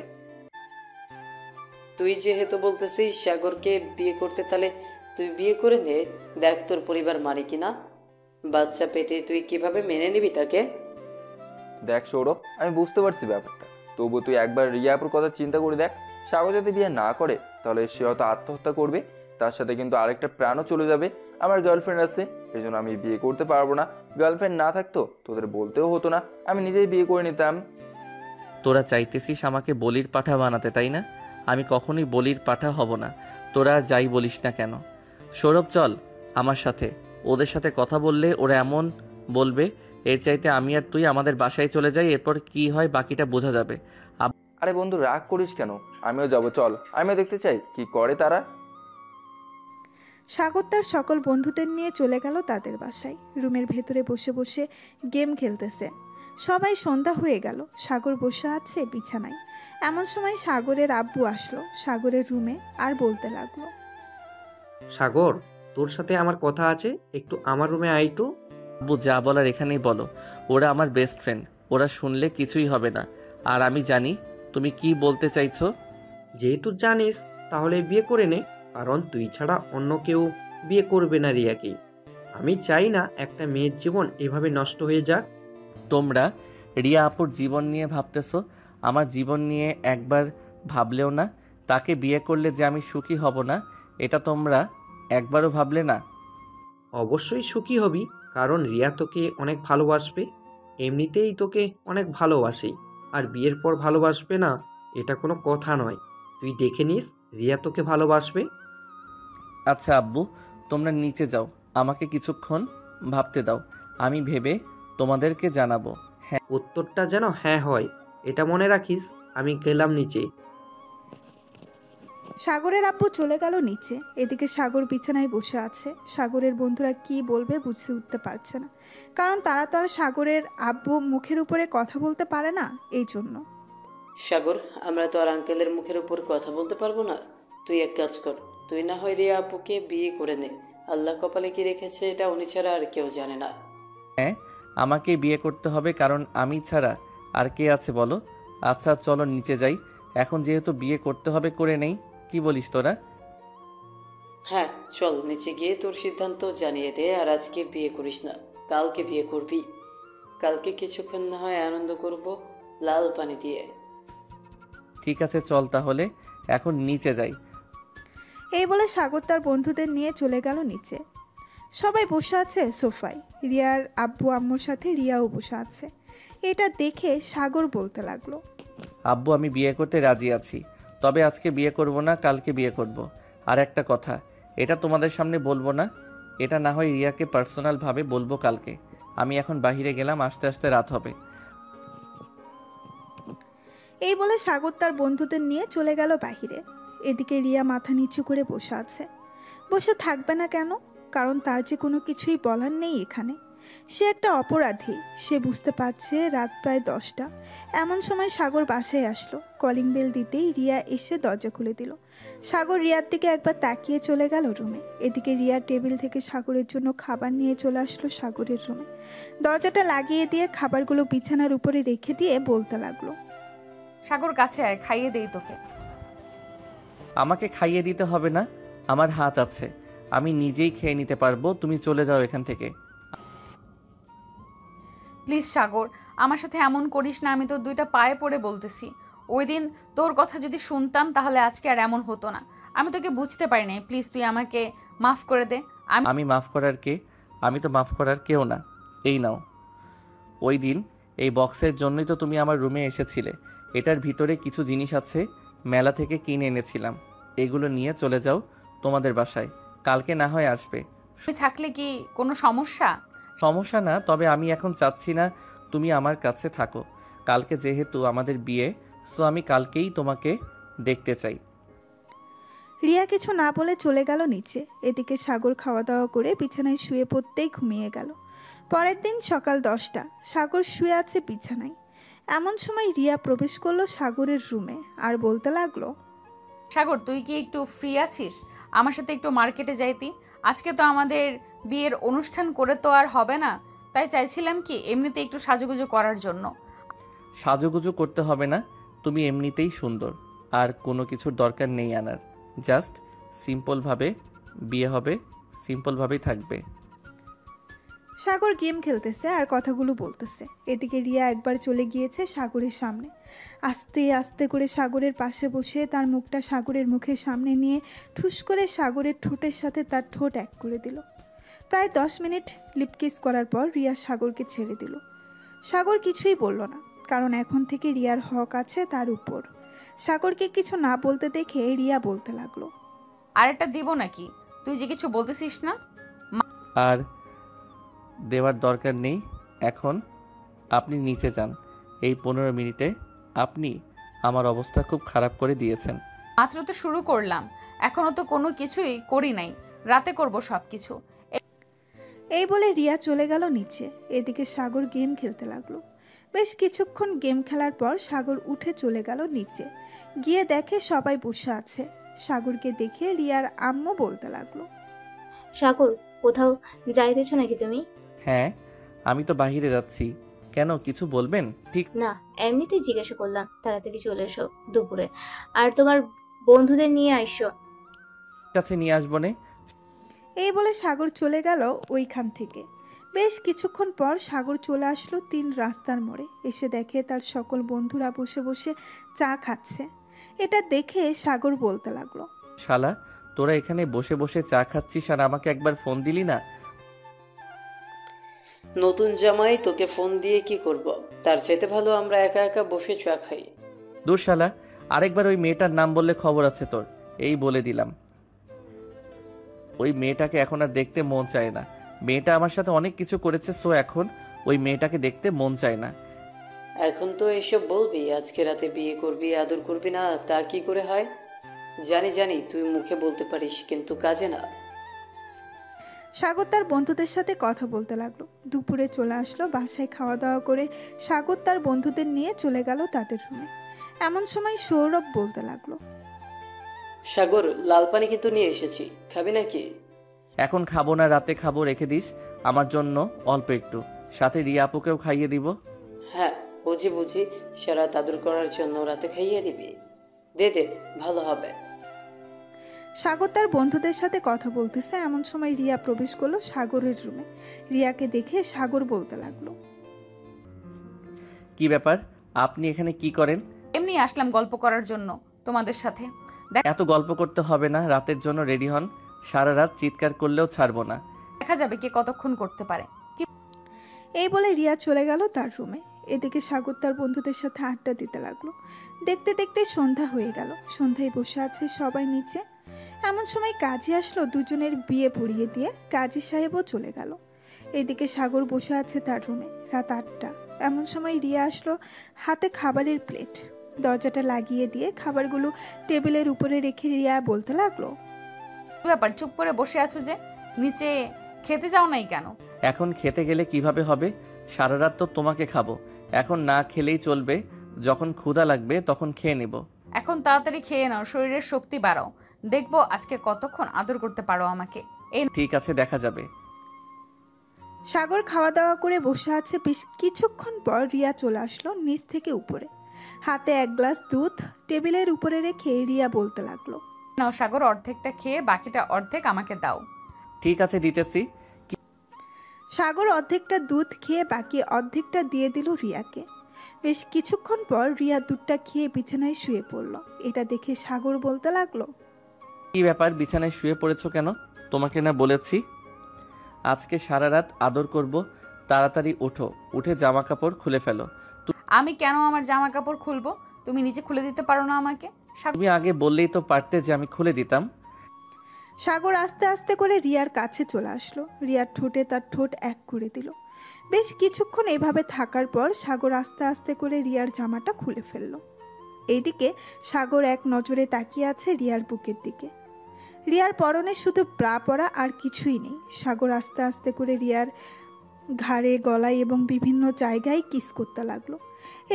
তুই যেহেতু বলতেছিস সাগরকে বিয়ে করতে, তাহলে তুই বিয়ে করে নে। দেখ তোর পরিবার মানে কিনা। বাচ্চা পেটে তুই কিভাবে মেনে নিবি তাকে? দেখ সৌরভ, আমি বুঝতে পারছি ব্যাপারটা, তবু তুই একবার রিয়া আপুর কথা চিন্তা করে দেখ। সাগর যদি বিয়ে না করে তাহলে সে হয়তো আত্মহত্যা করবে, তার সাথে কিন্তু আরেকটা প্রাণও চলে যাবে। আমার গার্লফ্রেন্ড আছে, এই জন্য আমি বিয়ে করতে পারবো না। গার্লফ্রেন্ড না থাকতো তোদের বলতেও হতো না, আমি নিজেই বিয়ে করে নিতাম। তোরা চাইতেছিস আমাকে বলির পাঠা বানাতে, তাই না? আমি কখনোই বলির পাঠা হব না, তোরা আর যাই বলিস না কেন। সৌরভ, চল আমার সাথে। ওদের সাথে কথা বললে ওরা এমন বলবে, এর চাইতে আমি আর তুই আমাদের বাসায় চলে যাই, এরপর কি হয় বাকিটা বোঝা যাবে। আরে বন্ধু, রাগ করিস কেন? আমিও যাবো, চল, আমিও দেখতে চাই কি করে তারা। সাগর তার সকল বন্ধুদের নিয়ে চলে গেল তাদের বাসায়। রুমের ভেতরে বসে বসে গেম খেলতেছে। সবাই সন্ধ্যা হয়ে গেল। সাগর বসে আছে বিছানায়। এমন সময় সাগরের আব্বু আসলো সাগরের রুমে আর বলতে লাগলো, সাগর, তোর সাথে আমার কথা আছে, একটু আমার রুমে আয় তো। আব্বু যা বলার এখানেই বলো, ওরা আমার বেস্ট ফ্রেন্ড, ওরা শুনলে কিছুই হবে না। আর আমি জানি তুমি কি বলতে চাইছো। যেহেতু জানিস তাহলে বিয়ে করে নে, কারণ তুই ছাড়া অন্য কেউ বিয়ে করবে না রিয়াকে। আমি চাই না একটা মেয়ের জীবন এভাবে নষ্ট হয়ে যাক। তোমরা রিয়া আপুর জীবন নিয়ে ভাবতেছো, আমার জীবন নিয়ে একবার ভাবলেও না। তাকে বিয়ে করলে যে আমি সুখী হব না, এটা তোমরা একবারও ভাবলে না। অবশ্যই সুখী হবি, কারণ রিয়া তোকে অনেক ভালোবাসবে। এমনিতেই তোকে অনেক ভালোবাসে, আর বিয়ের পর ভালোবাসবে না এটা কোনো কথা নয়। তুই দেখে নিস, রিয়া তোকে ভালোবাসবে। আচ্ছা আব্বু, তোমরা নিচে যাও, আমাকে কিছুক্ষণ ভাবতে দাও, আমি ভেবে তোমাদেরকে জানাবো। হ্যাঁ, উত্তরটা যেন হ্যাঁ হয়, এটা মনে রাখিস। আমি গেলাম নিচে। সাগরের আব্বু চলে গেল নিচে। এদিকে সাগর বিছানায় বসে আছে। সাগরের বন্ধুরা কি বলবে বুঝে উঠতে পারছে না, কারণ তারা তো আর সাগরের আব্বু মুখের উপরে কথা বলতে পারে না, এই জন্য। সাগর, আমরা তো আর আঙ্কেলের মুখের উপর কথা বলতে পারবো না। তুই এক কাজ কর, তুই না হয় রিয়া আপুকে বিয়ে করে নে। আল্লাহ কপালে কি রেখেছে এটা উনি ছাড়া আর কেউ জানে না। হ্যাঁ, আমাকে বিয়ে করতে হবে, কারণ আমি ছাড়া আর কে আছে বলো? আচ্ছা চলো নিচে যাই, এখন যেহেতু বিয়ে করতে হবে করে নেই। কি বলিস তোরা? হ্যাঁ চল, নিচে গিয়ে তোর সিদ্ধান্ত জানিয়ে দে। আর আজকে বিয়ে করিস না, কালকে বিয়ে করবি। কালকে কিছুক্ষণ না হয় আনন্দ করব লাল পানি দিয়ে। ঠিক আছে চল তাহলে, এখন নিচে যাই। এই বলে সাগর তার বন্ধুদের নিয়ে চলে গেল নিচে। সবাই বসে আছে সোফায়। রিয়ার আব্বু আম্মুর সাথে রিয়াও বসে আছে। এটা দেখে সাগর বলতে লাগলো, আব্বু আমি বিয়ে করতে রাজি আছি, তবে আজকে বিয়ে করব না, কালকে বিয়ে করব। আর একটা কথা, এটা তোমাদের সামনে বলবো না, এটা না হয় রিয়াকে পার্সোনালভাবে বলবো কালকে। আমি এখন বাইরে গেলাম, আস্তে আস্তে রাত হবে। এই বলে সাগর তার বন্ধুদের নিয়ে চলে গেল বাহিরে। এদিকে রিয়া মাথা নিচু করে বসে আছে। বসে থাকবে না কেন? কারণ তার যে কোনো কিছুই বলার নেই এখানে। সে একটা অপরাধী। সে বুঝতে পারছে রাত প্রায় 10টা। এমন সময় সাগর বাসায় আসলো। কলিং বেল দিতেই রিয়া এসে দরজা খুলে দিল। সাগর রিয়ার দিকে একবার তাকিয়ে চলে গেল রুমে। এদিকে রিয়া টেবিল থেকে সাগরের জন্য খাবার নিয়ে চলে আসলো সাগরের রুমে। দরজাটা লাগিয়ে দিয়ে খাবারগুলো বিছানার উপরে রেখে দিয়ে বলতে লাগলো, সাগর কাছে আয়, খাইয়ে দেই তোকে। আমাকে খাইয়ে দিতে হবে না, আমার হাত আছে, আমি নিজেই খেয়ে নিতে পারবো। তুমি চলে যাও এখান থেকে। প্লিজ সাগর, আমার সাথে এমন করিস না, আমি তোর 2টা পায়ে পড়ে বলতেছি। ওই দিন তোর কথা যদি শুনতাম তাহলে আজকে আর এমন হতো না। আমি তোকে বুঝতে পারি নাই, প্লিজ তুই আমাকে মাফ করে দে। আমি মাফ করার কে? আমি তো মাফ করার কেউ না। এই নাও, ওই দিন এই বক্সের জন্যই তো তুমি আমার রুমে এসেছিলে। এটার ভিতরে কিছু জিনিস আছে, মেলা থেকে কিনে এনেছিলাম। এগুলো নিয়ে চলে যাও তোমাদের বাসায়, কালকে না হয় আসবে। তুই থাকলে কি কোনো সমস্যা? সমস্যা না, তবে আমি এখন চাচ্ছি না তুমি আমার কাছে থাকো। কালকে যেহেতু আমাদের বিয়ে, সো আমি কালকেই তোমাকে দেখতে চাই। রিয়া কিছু না বলে চলে গেল নিচে। এদিকে সাগর খাওয়া দাওয়া করে বিছানায় শুয়ে পড়তেই ঘুমিয়ে গেল। পরের দিন সকাল 10টা। সাগর শুয়ে আছে বিছানায়। এমন সময় রিয়া প্রবেশ করলো সাগরের রুমে আর বলতে লাগলো, সাগর তুই কি একটু ফ্রি আছিস? আমার সাথে একটু মার্কেটে যাইতি। আজকে তো আমাদের বিয়ের অনুষ্ঠান করে তো আর হবে না, তাই চাইছিলাম কি এমনিতে একটু সাজুগুজু করার জন্য। সাজুগুজু করতে হবে না, তুমি এমনিতেই সুন্দর, আর কোনো কিছুর দরকার নেই আনার। জাস্ট সিম্পলভাবে বিয়ে হবে, সিম্পলভাবেই থাকবে। সাগর গেম খেলতেছে আর কথাগুলো বলতেছে। এদিকে রিয়া একবার চলে গিয়েছে সাগরের সামনে। আস্তে আস্তে করে সাগরের পাশে বসে তার মুখটা সাগরের মুখের সামনে নিয়ে ঠুস করে সাগরের ঠোঁটের সাথে তার ঠোঁট এক করে দিল। প্রায় 10 মিনিট লিপকিস করার পর রিয়া সাগরকে ছেড়ে দিল। সাগর কিছুই বলল না, কারণ এখন থেকে রিয়ার হক আছে তার উপর। সাগরকে কিছু না বলতে দেখে রিয়া বলতে লাগলো, আরেকটা দিব নাকি? তুই যে কিছু বলতেছিস না। আর দেওয়ার দরকার নেই। এখন আপনি নিচে যান। এই 15 মিনিটে আপনি আমার অবস্থা খুব খারাপ করে দিয়েছেন। মাত্র তো শুরু করলাম, এখনো তো কোনো কিছুই করি নাই, রাতে করব সব কিছু। এই বলে রিয়া চলে গেল নিচে। এদিকে সাগর গেম খেলতে লাগলো। বেশ কিছুক্ষণ গেম খেলার পর সাগর উঠে চলে গেল নিচে। গিয়ে দেখে সবাই বসে আছে। সাগরকে দেখে রিয়ার আম্মু বলতে লাগলো, সাগর কোথাও যাইতেছো নাকি তুমি? হ্যাঁ, আমি তো বাইরে যাচ্ছি। কেন, কিছু বলবেন? ঠিক না, এমনিতেই জিজ্ঞাসা করলাম। তাড়াতাড়ি চলে এসো দুপুরে, আর তোমার বন্ধুদের নিয়ে আইসো। কাছে নিয়ে আসবো নে। এই বলে সাগর চলে গেল ওইখান থেকে। বেশ কিছুক্ষণ পর সাগর চলে আসলো 3 রাস্তার মোড়ে। এসে দেখে তার সকল বন্ধুরা বসে বসে চা খাচ্ছে। এটা দেখে সাগর বলতে লাগলো, শালা, তোরা এখানে বসে বসে চা খাচ্ছিস আর আমাকে একবার ফোন দিলি না? নতুন জামাই তোকে ফোন দিয়ে কি করব? তার চাইতে ভালো আমরা একা একা বসে চা খাই। দূর শালা, আরেকবার ওই মেয়েটার নাম বললে খবর আছে তোর, এই বলে দিলাম। ওই মেয়েটাকে এখন আর দেখতে মন চায় না। মেয়েটা আমার সাথে অনেক কিছু করেছে, সো এখন ওই মেয়েটাকে দেখতে মন চায় না। এখন তো এসব বলবি, আজকে রাতে বিয়ে করবি, আদর করবি না, তা কি করে হয়? জানি জানি তুই মুখে বলতে পারিস, কিন্তু কাজে না। সাগর তার বন্ধুদের সাথে কথা বলতে লাগলো। দুপুরে চলে আসলো বাসায়, খাওয়া দাওয়া করে সাগর তার বন্ধুদের নিয়ে চলে গেল তাদের রুমে। এমন সময় সৌরভ বলতে লাগলো, সাগর, লাল পানি কিন্তু নিয়ে এসেছি, খাবি নাকি? এখন খাবো না, রাতে খাবো, রেখে দিস আমার জন্য অল্প একটু, সাথে রিয়া আপুকেও খাইয়ে দিব। হ্যাঁ, বুঝি বুঝি, সারা আদর করার জন্য রাতে খাইয়ে দিবি। দে দে, ভালো হবে। সাগর তার বন্ধুদের সাথে কথা বলতেছে, এমন সময় রিয়া প্রবেশ করলো সাগরের রুমে। রিয়াকে দেখে সাগর বলতে লাগলো, কি ব্যাপার, আপনি এখানে কি করেন? এমনি আসলাম গল্প করার জন্য তোমাদের সাথে। এত গল্প করতে হবে না, রাতের জন্য রেডি হন, সারা রাত চিৎকার করলেও ছাড়বো না। দেখা যাবে কে কতক্ষণ করতে পারে। এই বলে রিয়া চলে গেল তার রুমে। এদিকে সাগর তার বন্ধুদের সাথে আড্ডা দিতে লাগলো। দেখতে দেখতে সন্ধ্যা হয়ে গেল। সন্ধ্যায় বসে আছে সবাই নিচে। এমন সময় কাজী আসলো, দুজনের বিয়ে পড়িয়ে দিয়ে কাজী সাহেবও চলে গেল। এদিকে সাগর বসে আছে তার রুমে। রাত 8টা। এমন সময় রিয়া আসলো, হাতে খাবারের প্লেট। দরজাটা লাগিয়ে দিয়ে খাবারগুলো টেবিলের উপরে রেখে রিয়া বলতে লাগলো, ব্যাপার, চুপ করে বসে আছো যে, নিচে খেতে যাও নাই কেন? এখন খেতে গেলে কিভাবে হবে? সারা রাত তো তোমাকে খাবো, এখন না খেলেই চলবে, যখন ক্ষুধা লাগবে তখন খেয়ে নেব। এখন তাড়াতাড়ি খেয়ে নাও, শরীরের শক্তি বাড়াও, দেখবো আজকে কতক্ষণ আদর করতে পারো আমাকে। ঠিক আছে, দেখা যাবে। সাগর খাওয়া দাওয়া করে বসে আছে। বেশ কিছুক্ষণ পর রিয়া চলে আসলো নিচ থেকে উপরে। হাতে এক গ্লাস দুধ টেবিলের উপরে রেখে রিয়া বলতে লাগলো, নাও সাগর, অর্ধেকটা খেয়ে বাকিটা অর্ধেক আমাকে দাও। ঠিক আছে, দিতেছি। সাগর অর্ধেকটা দুধ খেয়ে বাকি অর্ধেকটা দিয়ে দিল রিয়াকে। বেশ কিছুক্ষণ পর রিয়া দুধটা খেয়ে বিছানায় শুয়ে পড়ল। এটা দেখে সাগর বলতে লাগলো, কি ব্যাপার, বিছানায় শুয়ে পড়েছো কেন? তোমাকে না বলেছি আজকে সারা রাত আদর করব, তাড়াতাড়ি ওঠো, উঠে জামা কাপড় খুলে ফেলো। আমি কেন আমার জামা কাপড় খুলবো? তুমি নিজে খুলে দিতে পারো না আমাকে? তুমি আগে বললেই তো পারতে যে আমি খুলে দিতাম। সাগর আস্তে আস্তে করে রিয়ার কাছে চলে আসলো। রিয়ার ঠোঁটে তার ঠোঁট এক করে দিল। বেশ কিছুক্ষণ এভাবে থাকার পর সাগর আস্তে আস্তে করে রিয়ার জামাটা খুলে ফেলল। এইদিকে সাগর এক নজরে তাকিয়ে আছে রিয়ার বুকের দিকে। রিয়ার পরনে শুধু ব্রা পরা, আর কিছুই নেই। সাগর আস্তে আস্তে করে রিয়ার ঘাড়ে, গলায় এবং বিভিন্ন জায়গায় কিস করতে লাগলো।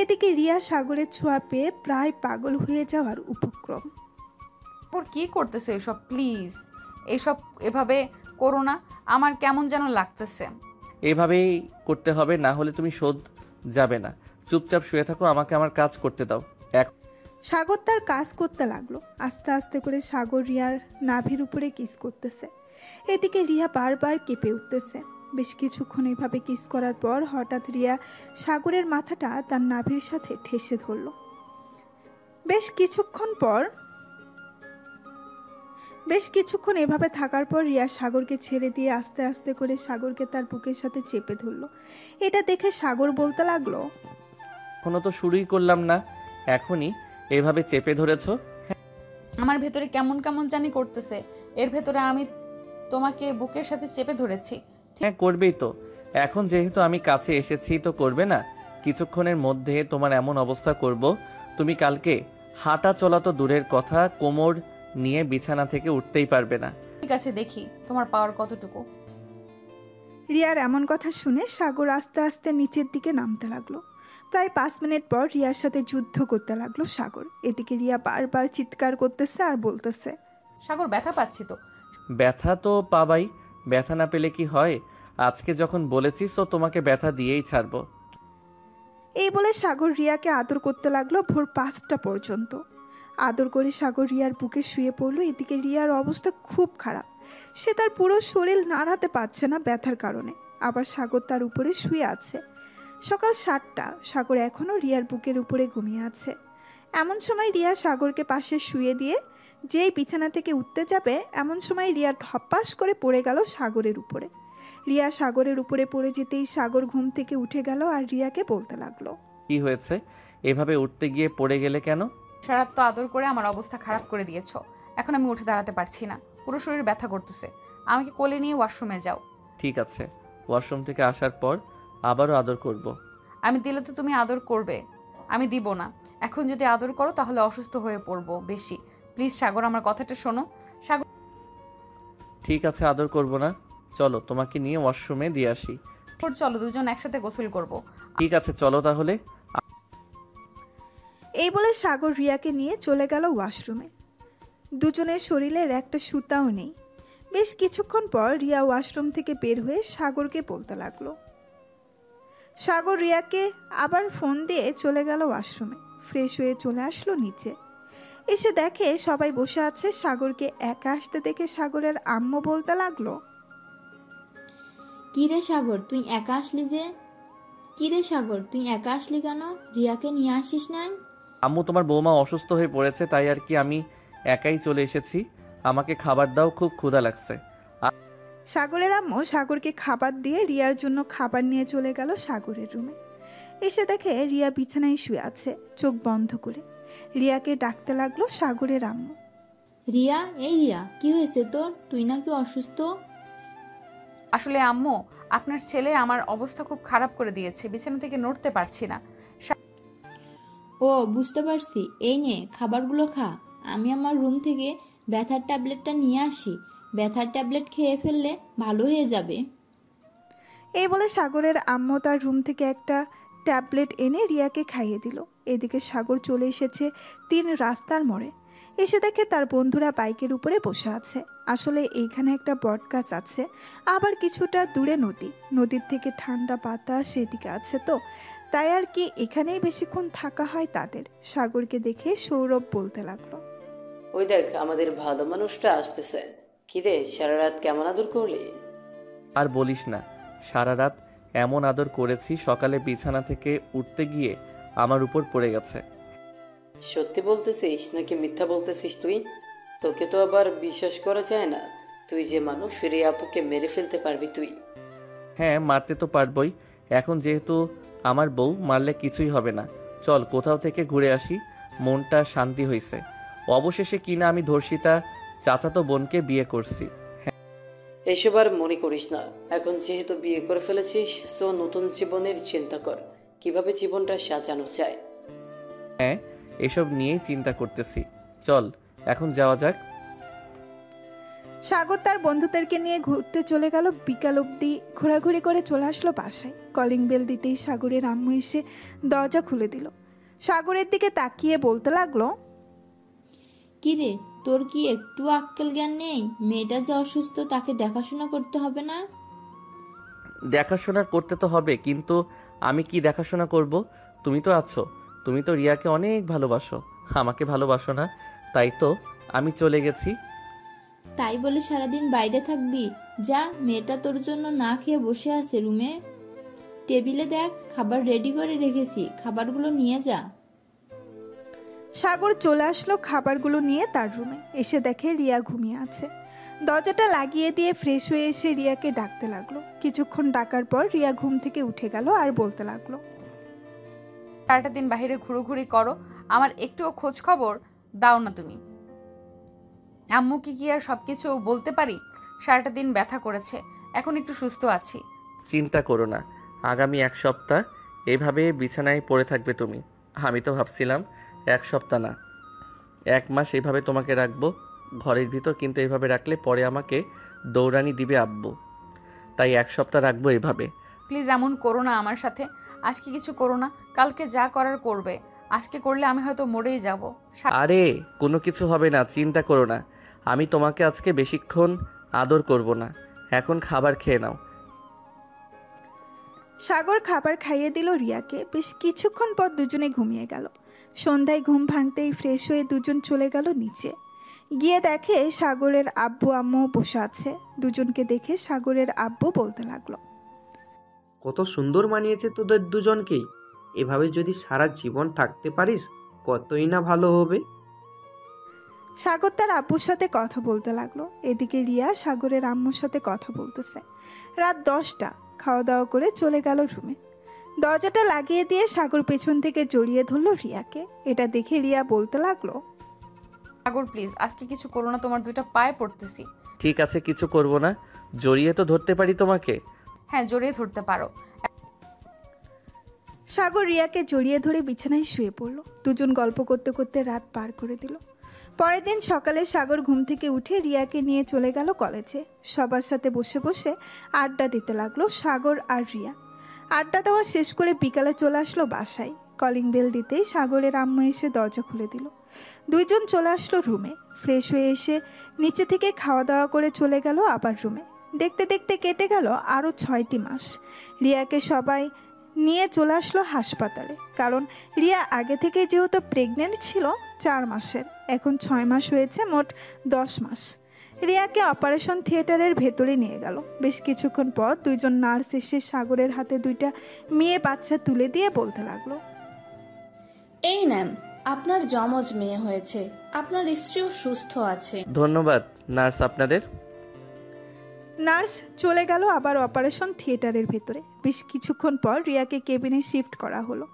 এদিকে রিয়া সাগরের ছোঁয়া পেয়ে প্রায় পাগল হয়ে যাওয়ার উপক্রম। কি করতেছে এসব? প্লিজ এসব এভাবে করো না, আমার কেমন যেন লাগতেছে। এভাবেই করতে হবে, না হলে তুমি শোধ যাবে না। চুপচাপ শুয়ে থাকো, আমাকে আমার কাজ করতে দাও। সাগর তার কাজ করতে লাগলো। আস্তে আস্তে করে সাগর রিয়ার নাভির উপরে কিস করতেছে। এদিকে রিয়া বারবার কেঁপে উঠতেছে। বেশ কিছুক্ষণ এভাবে কিস করার পর হঠাৎ রিয়া সাগরের মাথাটা তার নাভির সাথে ঠেসে ধরল। বেশ কিছুক্ষণ এভাবে থাকার পর রিয়া সাগরকে ছেড়ে দিয়ে আস্তে আস্তে করে সাগরকে তার বুকের সাথে চেপে ধরল। এটা দেখে সাগর বলতে লাগলো, এখনো তো শুরুই করলাম না, এখনই এভাবে চেপে ধরেছো? আমার ভেতরে কেমন কেমন জানি করতেছে। এর ভেতরে আমি তোমাকে বুকের সাথে চেপে ধরেছি। হ্যাঁ, করবেই তো। এখন যেহেতু আমি কাছে এসেছি তো করবে না? কিছুক্ষণের মধ্যে তোমার এমন অবস্থা করব, তুমি কালকে হাঁটা চলা তো দূরের কথা, কোমর নিয়ে বিছানা থেকে উঠতেই পারবে না। ঠিক আছে, দেখি তোমার পাওয়ার কতটুকু। রিয়ার এমন কথা শুনে সাগর আস্তে আস্তে নিচের দিকে নামতে লাগলো। প্রায় 5 মিনিট পর রিয়ার সাথে যুদ্ধ করতে লাগলো সাগর। এদিকে রিয়া বারবার চিৎকার করতেছে আর বলতেছে, সাগর ব্যথা পাচ্ছি তো। ব্যথা তো পাবাই, ব্যথা না পেলে কি হয়? আজকে যখন বলেছিস তো তোমাকে ব্যথা দিয়েই ছাড়বো। এই বলে সাগর রিয়াকে আদর করতে লাগলো ভোর 5টা পর্যন্ত। আদর করে সাগর রিয়ার বুকে শুয়ে পড়লো। এদিকে রিয়ার অবস্থা খুব খারাপ। সে তার পুরো শরীর নাড়াতে পারছে না ব্যথার কারণে। আবার সাগর তার উপরে শুয়ে আছে। সকাল 7টা। সাগর এখনও রিয়ার বুকের উপরে ঘুমিয়ে আছে। এমন সময় রিয়া সাগরকে পাশে শুয়ে দিয়ে যেই বিছানা থেকে উঠতে যাবে, এমন সময় রিয়া ধপাস করে পড়ে গেল সাগরের উপরে। রিয়া সাগরের উপরে পড়ে যেতেই সাগর ঘুম থেকে উঠে গেল আর রিয়াকে বলতে লাগলো, কি হয়েছে? এভাবে উঠতে গিয়ে পড়ে গেলে কেন? সারাত তো আদর করে আমার অবস্থা খারাপ করে দিয়েছো। এখন আমি উঠে দাঁড়াতে পারছি না, পুরো শরীর ব্যথা করতেছে। আমাকে কোলে নিয়ে ওয়াশরুমে যাও। ঠিক আছে, ওয়াশরুম থেকে আসার পর আবারও আদর করব। আমি দিলে তো তুমি আদর করবে, আমি দিব না। এখন যদি আদর করো তাহলে অসুস্থ হয়ে পড়বো বেশি। প্লিজ সাগর, আমার কথাটা শোনো। সাগর, ঠিক আছে, আদর করব না। চলো তোমাকে নিয়ে ওয়াশরুমে দিয়ে আসি। চলো দুজন একসাথে গোসল করব। ঠিক আছে, চলো তাহলে। এই বলে সাগর রিয়াকে নিয়ে চলে গেল ওয়াশরুমে। দুজনের শরীরের একটা সুতাও নেই। বেশ কিছুক্ষণ পর রিয়া ওয়াশরুম থেকে বের হয়ে সাগরকে বলতে লাগলো। সাগর রিয়াকে আবার ফোন দিয়ে চলে গেল ওয়াশরুমে। ফ্রেশ হয়ে চলে আসলো নিচে। এসে দেখে সবাই বসে আছে। সাগরকে একা আসতে দেখে সাগরের আম্মু বলতে লাগলো, কিরে সাগর তুই একা আসলি যে? কিরে সাগর তুই একা আসলি কেন? রিয়াকে নিয়ে আসিস নাই? আম্মু, তোমার বৌমা অসুস্থ হয়ে পড়েছে, তাই আর কি আমি একাই চলে এসেছি। আমাকে খাবার দাও, খুব ক্ষুধা লাগছে। সাগরের আম্মু সাগরকে খাবার দিয়ে রিয়ার জন্য খাবার নিয়ে চলে গেল সাগরের রুমে। এসে দেখে রিয়া বিছানায় শুয়ে আছে, চোখ বন্ধ করে। রিয়াকে ডাকতে লাগলো সাগরের আম্মু। রিয়া, এই রিয়া, কি হয়েছে তোর? তুই নাকি অসুস্থ? আসলে আম্মু, আপনার ছেলে আমার অবস্থা খুব খারাপ করে দিয়েছে, বিছানা থেকে নড়তে পারছি না। ও বুঝতে পারছি, এই নে খাবারগুলো খা। আমি আমার রুম থেকে ব্যথার ট্যাবলেটটা নিয়ে আসি। ব্যথার ট্যাবলেট খেয়ে ফেললে ভালো হয়ে যাবে। এই বলে সাগরের আম্মু তার রুম থেকে একটা ট্যাবলেট এনে রিয়াকে খাইয়ে দিল। এদিকে সাগর চলে এসেছে 3 রাস্তার মোড়ে। এসে দেখে তার বন্ধুরা বাইকের উপরে বসে আছে। আসলে এইখানে একটা বটগাছ আছে, আবার কিছুটা দূরে নদী। নদীর থেকে ঠান্ডা বাতাস সেদিকে আছে, তো তাই আর কি এখানেই বেশিক্ষণ থাকা হয় তাদের। সাগরকে দেখে সৌরভ বলতে লাগলো, ওই দেখ আমাদের ভালো মানুষটা আসতেছে। কিরে, সারা রাত কেমন আদর করলি? আর বলিস না, সারা রাত এমন আদর করেছি, সকালে বিছানা থেকে উঠতে গিয়ে আমার উপর পড়ে গেছে। সত্যি বলতেছিস নাকি মিথ্যা বলতেছিস তুই? তোকে তো আবার বিশ্বাস করা যায় না। তুই যে মানুষ, রিয়া আপুকে মেরে ফেলতে পারবি তুই? হ্যাঁ, মারতে তো পারবই। এখন যেহেতু আমার বউ, মারলে কিছুই হবে না। চল কোথাও থেকে ঘুরে আসি, মনটা শান্তি হয়েছে। অবশেষে কিনা আমি ধর্ষিতা চাচাতো বোনকে বিয়ে করছি। এসব আর মনে করিস না। এখন যেহেতু বিয়ে করে ফেলেছিস, সো নতুন জীবনের চিন্তা কর, কিভাবে জীবনটা সাজানো যায়। হ্যাঁ, এসব নিয়েই চিন্তা করতেছি। চল এখন যাওয়া যাক। সাগর তার বন্ধুদেরকে নিয়ে ঘুরতে চলে গেল। বিকাল অবধি ঘোরাঘুরি করে চলে আসলো বাসায়। কলিং বেল দিতেই সাগরের আম্মু এসে দরজা খুলে দিল। সাগরের দিকে তাকিয়ে বলতে লাগলো, কিরে, তোর কি একটু আক্কেল জ্ঞান নেই? মেয়েটা যে অসুস্থ, তাকে দেখাশোনা করতে হবে না? দেখাশোনা করতে তো হবে, কিন্তু আমি কি দেখাশোনা করব? তুমি তো আছো, তুমি তো রিয়াকে অনেক ভালোবাসো, আমাকে ভালোবাসো না, তাই তো আমি চলে গেছি। তাই বলে সারাদিন বাইরে থাকবি? যা, মেয়েটা তোর জন্য না খেয়ে বসে আছে রুমে। টেবিলে দেখ, খাবার রেডি করে রেখেছি, খাবারগুলো নিয়ে যা। সাগর চলে আসলো খাবারগুলো নিয়ে তার রুমে। এসে দেখে রিয়া ঘুমিয়ে আছে। দরজাটা লাগিয়ে দিয়ে ফ্রেশ হয়ে এসে রিয়াকে ডাকতে লাগলো। কিছুক্ষণ ডাকার পর রিয়া ঘুম থেকে উঠে গেল আর বলতে লাগলো, সারাটা দিন বাইরে ঘুরোঘুরি করো, আমার একটুও খোঁজ খবর দাও না তুমি। আম্মুকে কি আর সবকিছু বলতে পারি? সারাটা দিন ব্যথা করেছে, এখন একটু সুস্থ আছি। চিন্তা করো না, আগামী 1 সপ্তাহ এইভাবে বিছানায় পড়ে থাকবে তুমি। আমি তো ভাবছিলাম 1 সপ্তাহ না, 1 মাস এইভাবে তোমাকে রাখবো ঘরের ভিতর, কিন্তু এইভাবে রাখলে পরে আমাকে দৌড়ানি দিবে আব্বু, তাই 1 সপ্তাহ রাখবো এইভাবে। প্লিজ এমন করো না আমার সাথে। আজকে কিছু করো না, কালকে যা করার করবে। আজকে করলে আমি হয়তো মরেই যাব। আরে কোনো কিছু হবে না, চিন্তা করো না। আমি তোমাকে আজকে বেশিক্ষণ আদর করব না, এখন খাবার খেয়ে নাও। সাগর খাবার খাইয়ে দিল রিয়াকে। বেশ কিছুক্ষণ পর দুজনে ঘুমিয়ে গেল। সন্ধ্যায় ঘুম ভাঙতেই ফ্রেশ হয়ে দুজন চলে গেল নিচে। গিয়ে দেখে সাগরের আব্বু আম্মু বসে আছে। দুজনকে দেখে সাগরের আব্বু বলতে লাগলো, কত সুন্দর মানিয়েছে তোদের দুজনকেই। এভাবে যদি সারা জীবন থাকতে পারিস, কতই না ভালো হবে। সাগর তার আব্বুর সাথে কথা বলতে লাগলো। এদিকে রিয়া সাগরের আম্মুর সাথে কথা বলতেছে। রাত 10টা। খাওয়া দাওয়া করে চলে গেল রুমে। দরজাটা লাগিয়ে দিয়ে সাগর পেছন থেকে জড়িয়ে ধরলো রিয়াকে। এটা দেখে রিয়া বলতে লাগলো, সাগর প্লিজ আজকে কিছু করো না, তোমার দুইটা পায়ে পড়তেছি। ঠিক আছে, কিছু করব না। জড়িয়ে তো ধরতে পারি তোমাকে। হ্যাঁ, জড়িয়ে ধরতে পারো। সাগর রিয়াকে জড়িয়ে ধরে বিছানায় শুয়ে পড়ল। দুজন গল্প করতে করতে রাত পার করে দিল। পরের দিন সকালে সাগর ঘুম থেকে উঠে রিয়াকে নিয়ে চলে গেল কলেজে। সবার সাথে বসে বসে আড্ডা দিতে লাগলো সাগর আর রিয়া। আড্ডা দেওয়া শেষ করে বিকালে চলে আসলো বাসায়। কলিং বেল দিতেই সাগরের আম্মু এসে দরজা খুলে দিল। দুইজন চলে আসলো রুমে। ফ্রেশ হয়ে এসে নিচে থেকে খাওয়া দাওয়া করে চলে গেল আবার রুমে। দেখতে দেখতে কেটে গেল আরও 6টি মাস। রিয়াকে সবাই নিয়ে চলে আসলো হাসপাতালে, কারণ রিয়া আগে থেকে যেহেতু প্রেগনেন্ট ছিল 4 মাসের, এখন 6 মাস হয়েছে, মোট 10 মাস। রিয়াকে অপারেশন থিয়েটারের ভেতরে নিয়ে গেল। বেশ কিছুক্ষণ পর দুইজন নার্স এসে সাগরের হাতে 2টা মেয়ে বাচ্চা তুলে দিয়ে বলতে লাগলো, এই নেন, আপনার যমজ মেয়ে হয়েছে, আপনার স্ত্রীও সুস্থ আছে। ধন্যবাদ নার্স আপনাদের। নার্স চলে গেল আবার অপারেশন থিয়েটারের ভেতরে। বেশ কিছুক্ষণ পর রিয়াকে কেবিনে শিফট করা হলো।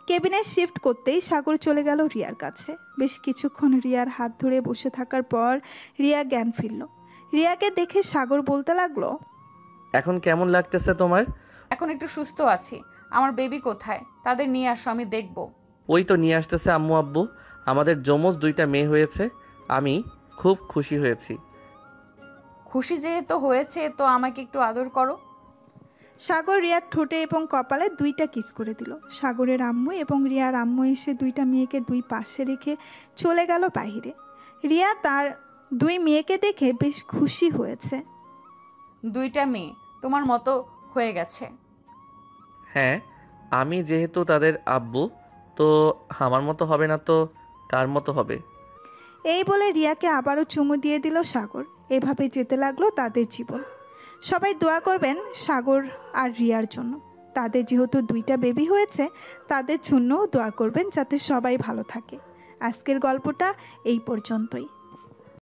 কেবিনে শিফট করতেই সাগর চলে গেল রিয়ার কাছে। বেশ কিছুক্ষণ রিয়ার হাত ধরে বসে থাকার পর রিয়া জ্ঞান ফিরল। রিয়াকে দেখে সাগর বলতে লাগলো, এখন কেমন লাগতেছে তোমার? এখন একটু সুস্থ আছি। আমার বেবি কোথায়? তাদের নিয়ে আসো, আমি দেখব। ওই তো নিয়ে আসতেছে আম্মু আব্বু। আমাদের যমজ 2টা মেয়ে হয়েছে। আমি খুব খুশি হয়েছি। খুশি যেহেতু হয়েছে তো আমাকে একটু আদর করো। সাগর রিয়ার ঠোঁটে এবং কপালে 2টা কিস করে দিল। সাগরের আম্মু এবং রিয়ার আম্মু এসে 2টা মেয়েকে 2 পাশে রেখে চলে গেল বাইরে। রিয়া তার 2 মেয়েকে দেখে বেশ খুশি হয়েছে। 2টা মেয়ে তোমার মতো হয়ে গেছে। হ্যাঁ, আমি যেহেতু তাদের আব্বু, তো আমার মতো হবে না তো তার মতো হবে। এই বলে রিয়াকে আবারও চুমু দিয়ে দিল সাগর। এভাবে যেতে লাগলো তাদের জীবন। সবাই দোয়া করবেন সাগর আর রিয়ার জন্য। তাদের যেহেতু 2টা বেবি হয়েছে, তাদের জন্যও দোয়া করবেন যাতে সবাই ভালো থাকে। আজকের গল্পটা এই পর্যন্তই।